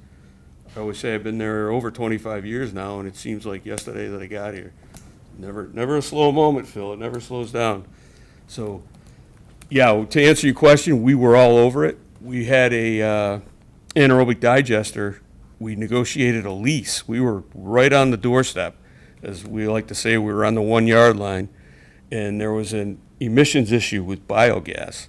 I always say I've been there over 25 years now, and it seems like yesterday that I got here. Never a slow moment, Phil. It never slows down. So, yeah, to answer your question, we were all over it. We had a anaerobic digester. We negotiated a lease. We were right on the doorstep. As we like to say, we were on the 1-yard line, and there was an emissions issue with biogas.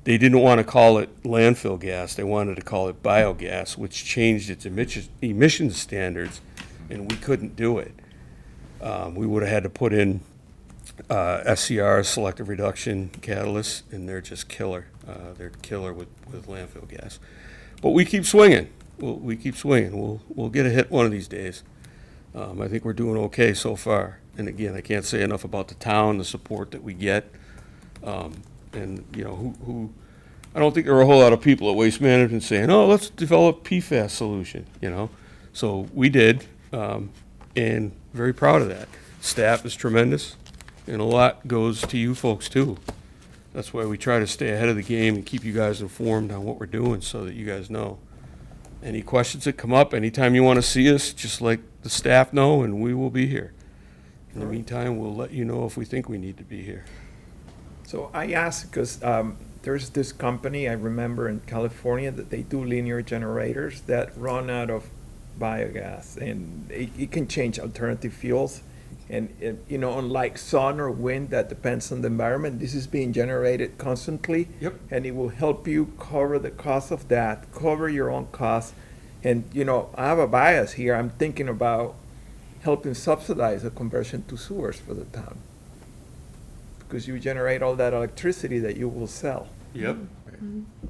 They didn't want to call it landfill gas. They wanted to call it biogas, which changed its emissions standards, and we couldn't do it. We would have had to put in SCR, selective reduction catalysts, and they're just killer. They're killer with landfill gas. But we keep swinging. We keep swinging. We'll get a hit one of these days. I think we're doing okay so far. And again, I can't say enough about the town, the support that we get. And, you know, I don't think there are a whole lot of people at Waste Management saying, oh, let's develop PFAS solution, you know. So we did, and very proud of that. Staff is tremendous, and a lot goes to you folks, too. That's why we try to stay ahead of the game and keep you guys informed on what we're doing so that you guys know. Any questions that come up, anytime you want to see us, just let the staff know, and we will be here. In the meantime, we'll let you know if we think we need to be here. So I asked because there's this company I remember in California that they do linear generators that run out of biogas, and it can change alternative fuels. And you know, unlike sun or wind that depends on the environment, this is being generated constantly. Yep. And it will help you cover the cost of that, cover your own costs. And you know, I have a bias here. I'm thinking about helping subsidize a conversion to sewers for the town, because you generate all that electricity that you will sell. Yep.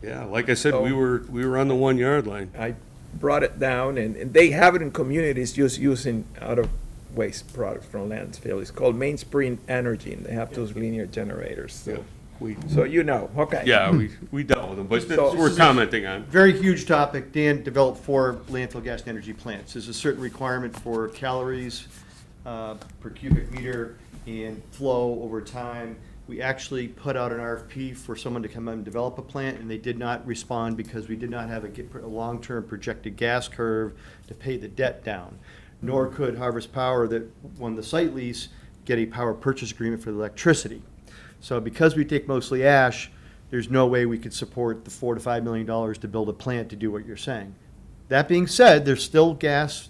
Yeah, like I said, So- we were on the 1-yard line. I brought it down, and they have it in communities just using out of waste products from landfill. It's called Mainspring Energy, and they have those linear generators. Yeah, So, so you know, okay. yeah, we dealt with them, but So- it's worth commenting on. Very huge topic. Dan developed 4 landfill gas and energy plants. There's a certain requirement for calories per cubic meter and flow over time. We actually put out an RFP for someone to come and develop a plant, and they did not respond because we did not have a long-term projected gas curve to pay the debt down. Nor could Harvest Power, that won the site lease, get a power purchase agreement for the electricity. So because we take mostly ash, there's no way we could support the $4 to $5 million to build a plant to do what you're saying. That being said, there's still gas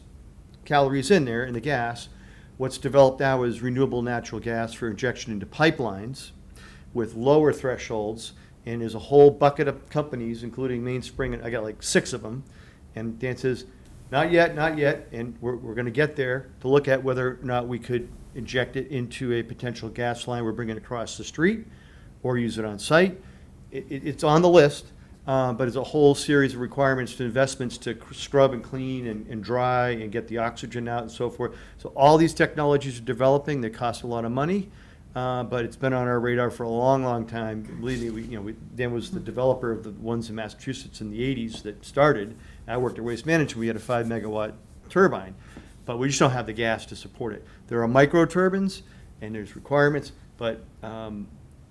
calories in there, in the gas. What's developed now is renewable natural gas for injection into pipelines with lower thresholds, and there's a whole bucket of companies, including Mainspring, and I got like 6 of them. And Dan says, not yet, and we're gonna get there to look at whether or not we could inject it into a potential gas line we're bringing across the street, or use it on site. It's on the list, but it's a whole series of requirements to investments to scrub and clean and dry and get the oxygen out and so forth. So all these technologies are developing. They cost a lot of money, but it's been on our radar for a long, long time. Believe me, Dan was the developer of the ones in Massachusetts in the 80s that started. I worked at Waste Management. We had a 5 megawatt turbine, but we just don't have the gas to support it. There are micro turbines and there's requirements, but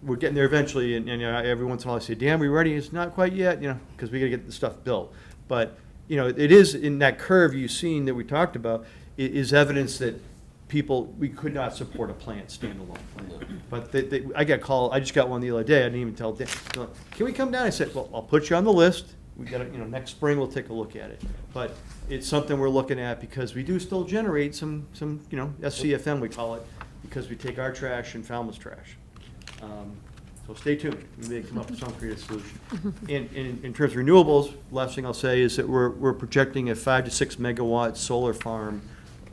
we're getting there eventually, and every once in a while I say, Dan, we ready? It's not quite yet, because we gotta get the stuff built. But, it is in that curve you've seen that we talked about, it is evidence that we could not support a plant, standalone plant. But I just got one the other day, I didn't even tell Dan, they're like, can we come down? I said, well, I'll put you on the list. We got to, next spring we'll take a look at it. But it's something we're looking at because we do still generate some, SCFM we call it, because we take our trash and Falmouth's trash. So stay tuned. We may come up with some creative solution. In terms of renewables, last thing I'll say is that we're projecting a 5 to 6 megawatt solar farm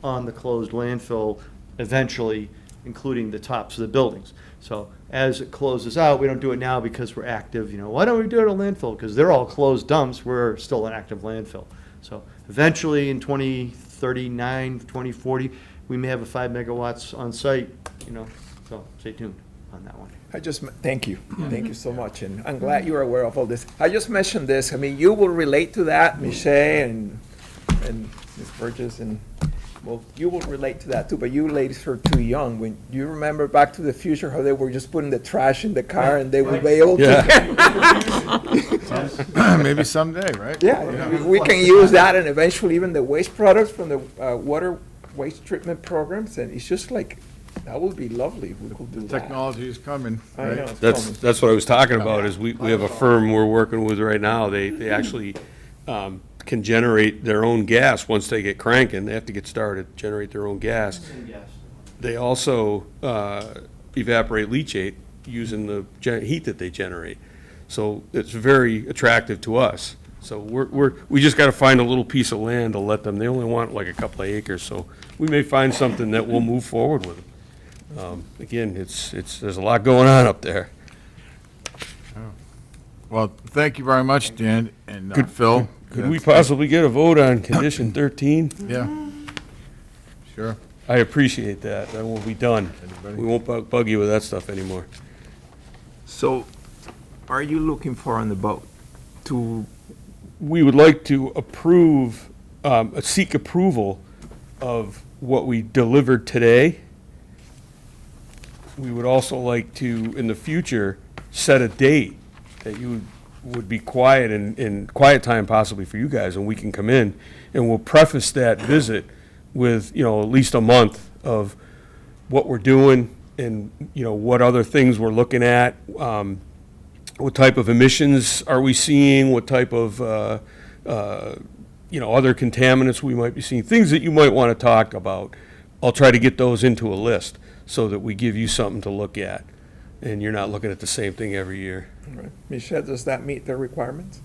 on the closed landfill eventually, including the tops of the buildings. So as it closes out, we don't do it now because we're active. Why don't we do it at a landfill? Because they're all closed dumps. We're still an active landfill. So eventually in 2039, 2040, we may have a 5 megawatts on site, so stay tuned on that one. Thank you. Thank you so much. And I'm glad you're aware of all this. I just mentioned this. I mean, you will relate to that, Michelle and Ms. Burgess, and well, you will relate to that too, but you ladies are too young. When you remember Back to the Future, how they were just putting the trash in the car and they would be able to. Maybe someday, right? Yeah, we can use that, and eventually even the waste products from the water waste treatment programs, and it's just like, that would be lovely if we could do that. Technology is coming, I know, right? it's coming. That's what I was talking about, is we have a firm we're working with right now. They actually can generate their own gas once they get cranking. They have to get started, generate their own gas. They also evaporate leachate using the heat that they generate. So it's very attractive to us. So we just got to find a little piece of land to let them. They only want like a couple of acres, so we may find something that we'll move forward with. Again, there's a lot going on up there. Well, thank you very much, Dan and Phil. Could we possibly get a vote on condition 13? Yeah, sure. I appreciate that. That will be done. We won't bug you with that stuff anymore. So, are you looking for on the vote to, We would like to approve, seek approval of what we delivered today. We would also like to, in the future, set a date that you would be quiet and quiet time possibly for you guys, and we can come in, and we'll preface that visit with, at least a month of what we're doing and, what other things we're looking at, what type of emissions are we seeing, what type of, other contaminants we might be seeing, things that you might want to talk about. I'll try to get those into a list so that we give you something to look at, and you're not looking at the same thing every year. Michelle, does that meet the requirements?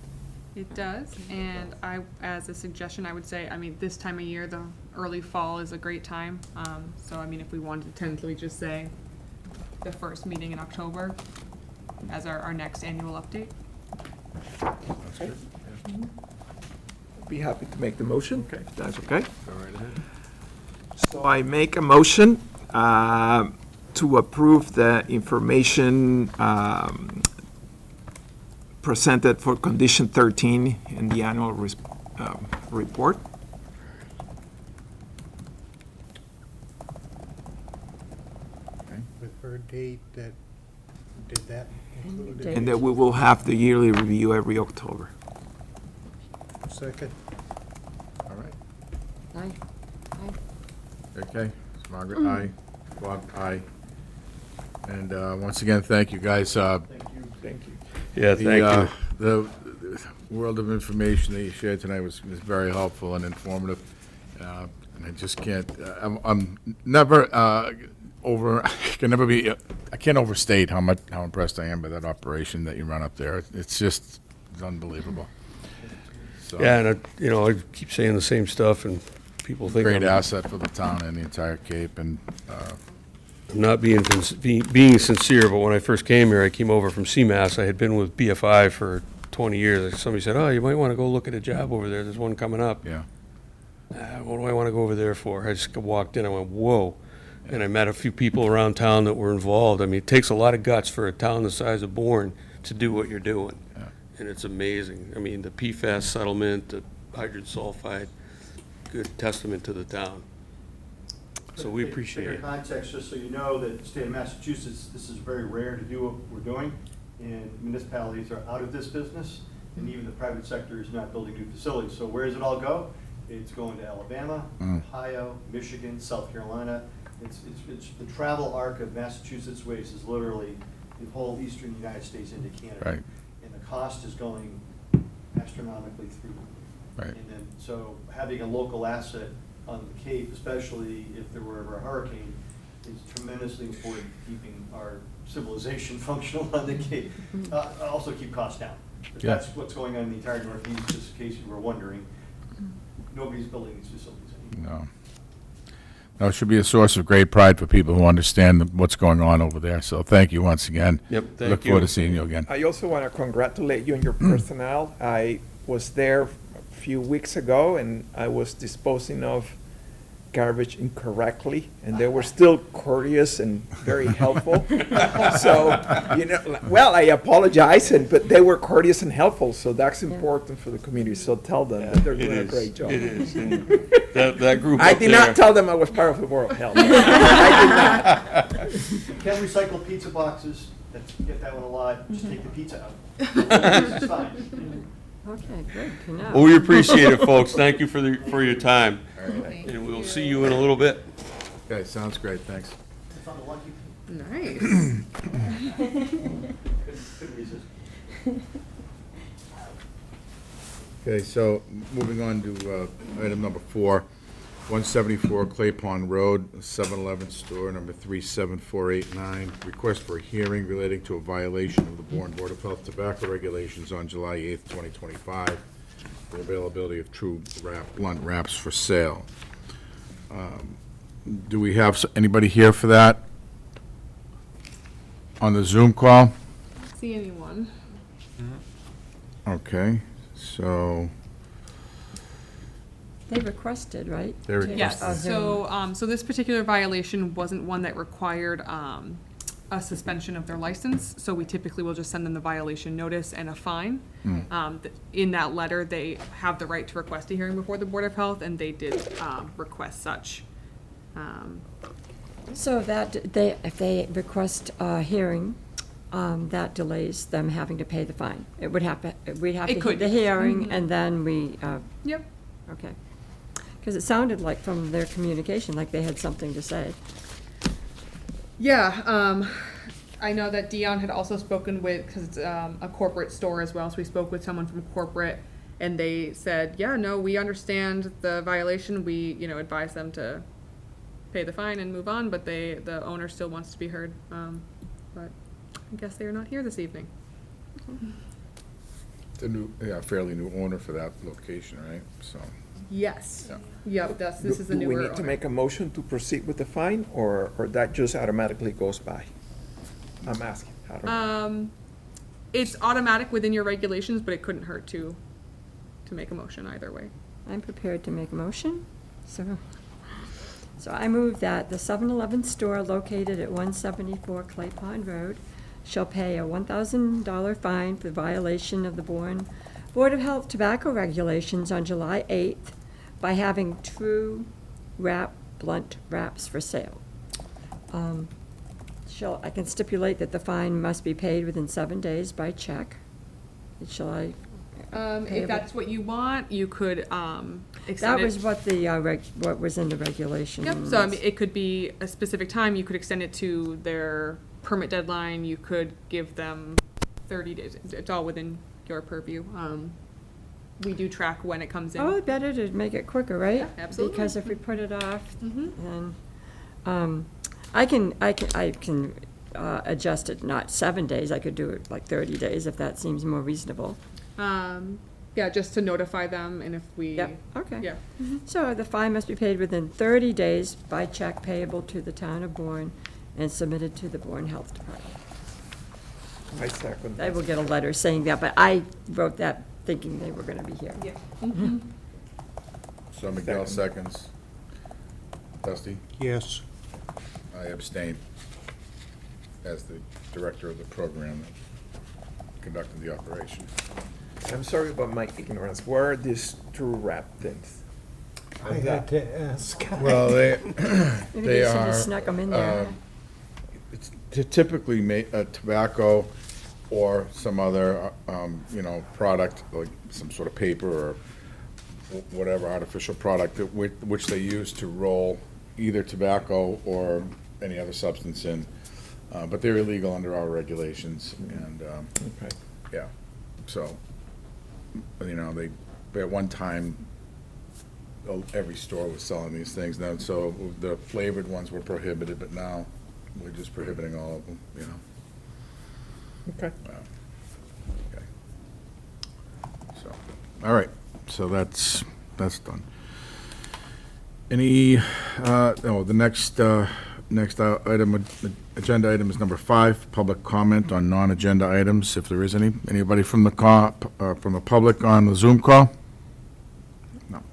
It does, and as a suggestion, I would say, this time of year, the early fall is a great time. So, if we wanted to tentatively just say the first meeting in October as our next annual update. Be happy to make the motion. Okay. If that's okay. Go right ahead. So I make a motion to approve the information presented for condition 13 in the annual report. With her date did that include it? And that we will have the yearly review every October. Second. All right. Aye. Okay. Margaret, aye. Bob, aye. And once again, thank you, guys. Thank you. Yeah, thank you. The world of information that you shared tonight was very helpful and informative. And I just can't, I'm never I can't overstate how impressed I am by that operation that you run up there. It's just, it's unbelievable. So, Yeah, and I keep saying the same stuff, and people think great I'm asset for the town and the entire Cape, and I'm not being sincere, but when I first came here, I came over from CMAS. I had been with BFI for 20 years. Somebody said, "Oh, you might want to go look at a job over there. There's one coming up." yeah. What do I want to go over there for? I just walked in, I went, whoa. And I met a few people around town that were involved. I mean, it takes a lot of guts for a town the size of Bourne to do what you're doing. Yeah. And it's amazing. I mean, the PFAS settlement, the hydrogen sulfide, good testament to the town. So we appreciate Bigger it. context, just so you know, that the state of Massachusetts, this is very rare to do what we're doing, and municipalities are out of this business, and even the private sector is not building new facilities. So where does it all go? It's going to Alabama, Ohio, Michigan, South Carolina. It's the travel arc of Massachusetts waste is literally the whole eastern United States into Canada. Right. And the cost is going astronomically through. Right. And then, so having a local asset on the Cape, especially if there were ever a hurricane, is tremendously important to keeping our civilization functional on the Cape. Also keep costs down. But Yeah. that's what's going on in the entire Northeast, just in case you were wondering. Nobody's building these facilities anymore. No. No, it should be a source of great pride for people who understand what's going on over there. So thank you once again. Yep, thank Look forward you. to seeing you again. I also want to congratulate you and your personnel. I was there a few weeks ago, and I was disposing of garbage incorrectly, and they were still courteous and very helpful. So, well, I apologize, but they were courteous and helpful, so that's important for the community. So tell them that they're doing a great job. It is. And that group I up did there. not tell them I was part of the Board of Health. I did not. You can recycle pizza boxes, get that one a lot, just take the pizza out. It's fine. Okay, good to know. Well, we appreciate it, folks. Thank you for your time. And we'll see you in a little bit. Okay, sounds great. Thanks. I found a lucky, Nice. couldn't resist. Okay, so moving on to item number 4, 174 Clay Pond Road, 7-Eleven store, number 37489. Request for a hearing relating to a violation of the Bourne Board of Health tobacco regulations on July 8th, 2025, the availability of true blunt wraps for sale. Do we have anybody here for that on the Zoom call? See anyone? Okay, so They requested, right? They requested. Yes, so this particular violation wasn't one that required, a suspension of their license, so we typically will just send them the violation notice and a fine. In that letter, they have the right to request a hearing before the Board of Health, and they did, request such. So that, if they request a hearing, that delays them having to pay the fine. It would have, we'd have It to could. the hearing, and then we, Yep. okay. Because it sounded like from their communication, like they had something to say. Yeah, I know that Dion had also spoken with, because it's a corporate store as well, so we spoke with someone from corporate, and they said, yeah, no, we understand the violation, we, advise them to pay the fine and move on, but the owner still wants to be heard, but I guess they are not here this evening. the new, fairly new owner for that location, right? So, Yes. Yeah. Yep, this is the Do newer we need to owner. make a motion to proceed with the fine, or that just automatically goes by? I'm asking. I don't know. It's automatic within your regulations, but it couldn't hurt to make a motion either way. I'm prepared to make a motion, so I move that the 7-Eleven store located at 174 Clay Pond Road shall pay a $1,000 fine for violation of the Bourne Board of Health tobacco regulations on July 8th by having true blunt wraps for sale. I can stipulate that the fine must be paid within 7 days by check. Shall I? If Payable. that's what you want, you could, extend That it. was what the, what was in the regulation. Yep, so I mean, it could be a specific time, you could extend it to their permit deadline, you could give them 30 days. It's all within your purview. We do track when it comes in. Oh, better to make it quicker, right? Yeah, absolutely. Because if we put it off, Mhm. then, I can adjust it, not 7 days, I could do it like 30 days, if that seems more reasonable. Yeah, just to notify them, and if we. Yep, okay. Yeah. So the fine must be paid within 30 days by check payable to the town of Bourne and submitted to the Bourne Health Department. I second. I will get a letter saying that, but I wrote that thinking they were gonna be here. Yeah. So Miguel seconds. Dusty? Yes. I abstain as the director of the program that conducted the operation. I'm sorry about my ignorance. Where are these two wrap things? I had to ask. Well, they, Maybe they they should have are, snuck them in there. it's typically tobacco or some other, product, like some sort of paper or whatever artificial product that which they use to roll either tobacco or any other substance in. But they're illegal under our regulations, and, Okay. yeah, so, they at one time, every store was selling these things, now, so the flavored ones were prohibited, but now we're just prohibiting all of them, Okay. Okay. So, all right, so that's done. Any, the next item, agenda item is number 5, public comment on non-agenda items, if there is any. Anybody from the public on the Zoom call? No. All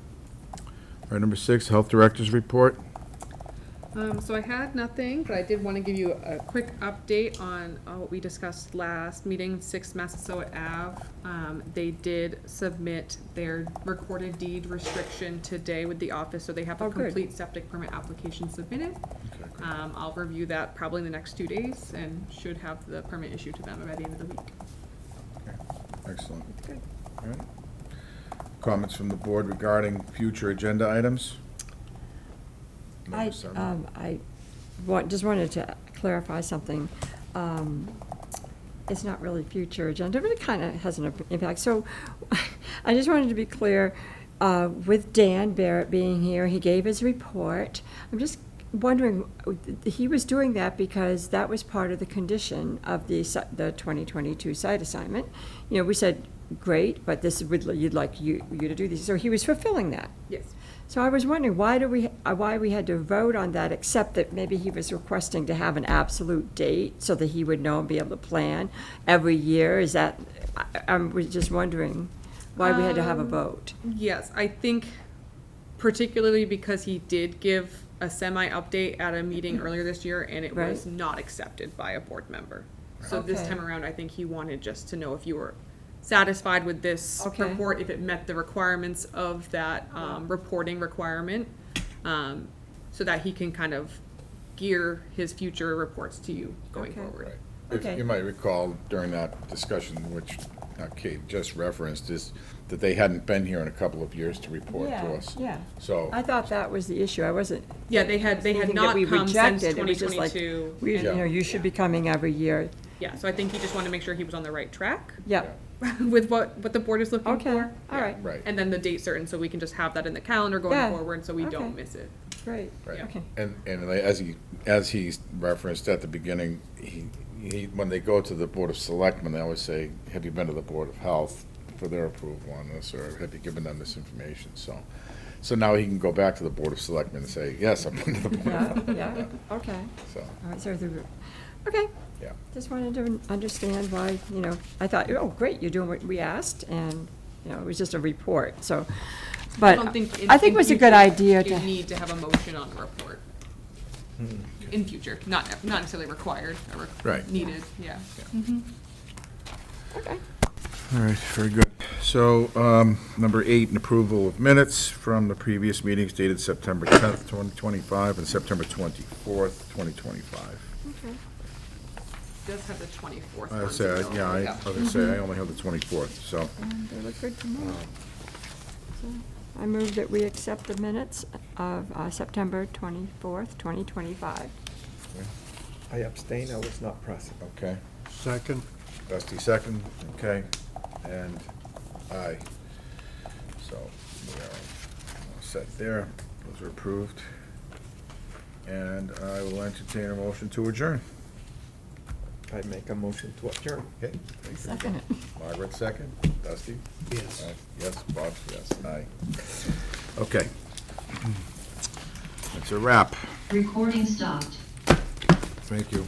right, number 6, health director's report. So I had nothing, but I did want to give you a quick update on what we discussed last meeting, 6 Massasoit Ave. They did submit their recorded deed restriction today with the office, so they have a Oh, good. complete septic permit application submitted. Okay, great. I'll review that probably in the next 2 days and should have the permit issued to them by the end of the week. Okay, excellent. Good. All right. Comments from the board regarding future agenda items? Number 7. I just wanted to clarify something. It's not really future agenda, but it kind of has an impact. So I just wanted to be clear, with Dan Barrett being here, he gave his report. I'm just wondering, he was doing that because that was part of the condition of the 2022 site assignment. We said, great, but you'd like you to do these. So he was fulfilling that. Yes. So I was wondering, why we had to vote on that, except that maybe he was requesting to have an absolute date so that he would know and be able to plan every year. Is that, I was just wondering why we had to have a vote. Yes, I think particularly because he did give a semi-update at a meeting earlier this year, and it was Right. not accepted by a board member. So this Okay. time around, I think he wanted just to know if you were satisfied with this Okay. report, if it met the requirements of that reporting requirement, so that he can kind of gear his future reports to you going Okay. forward. Right. If Okay. you might recall during that discussion, which Kate just referenced, is that they hadn't been here in a couple of years to report to us. Yeah. So, I thought that was the issue. I wasn't. Yeah, they had thinking that not we come since rejected. It was just like, 2022. you should be coming every year. Yeah, so I think he just wanted to make sure he was on the right track Yep, with what the board is looking okay, for. all right, right, And then the date certain, so we can just have that in the calendar going Yeah, forward, so we don't okay. miss it. great, right. okay. And as he referenced at the beginning, he, when they go to the Board of Selectmen, they always say, have you been to the Board of Health for their approval on this, or have you given them this information? So now he can go back to the Board of Selectmen and say, yes, I've been to the Board of Health. Yeah, okay. So, All right, so okay, yeah. just wanted to understand why, I thought, oh, great, you're doing what we asked, and, it was just a report, so, but don't think I think it was a good idea You to, need to have a motion on the report in future, not necessarily required, or Right. needed, yeah. okay. All right, very good. So, number 8, an approval of minutes from the previous meetings dated September 10th, 2025, and September 24th, 2025. Okay. Does have the 24th. I one say, still. I was gonna say, I only have the 24th, so, And they look good to me. So I move that we accept the minutes of September 24th, 2025. I abstain, I was not present. Okay. Second? Dusty second, okay, and aye. So we are all set there. Those are approved. And I will entertain a motion to adjourn. I make a motion to adjourn. Okay. Second it. Margaret, second. Dusty? Yes. Aye. Yes, Bob, yes, aye. Okay. That's a wrap. Recording stopped. Thank you.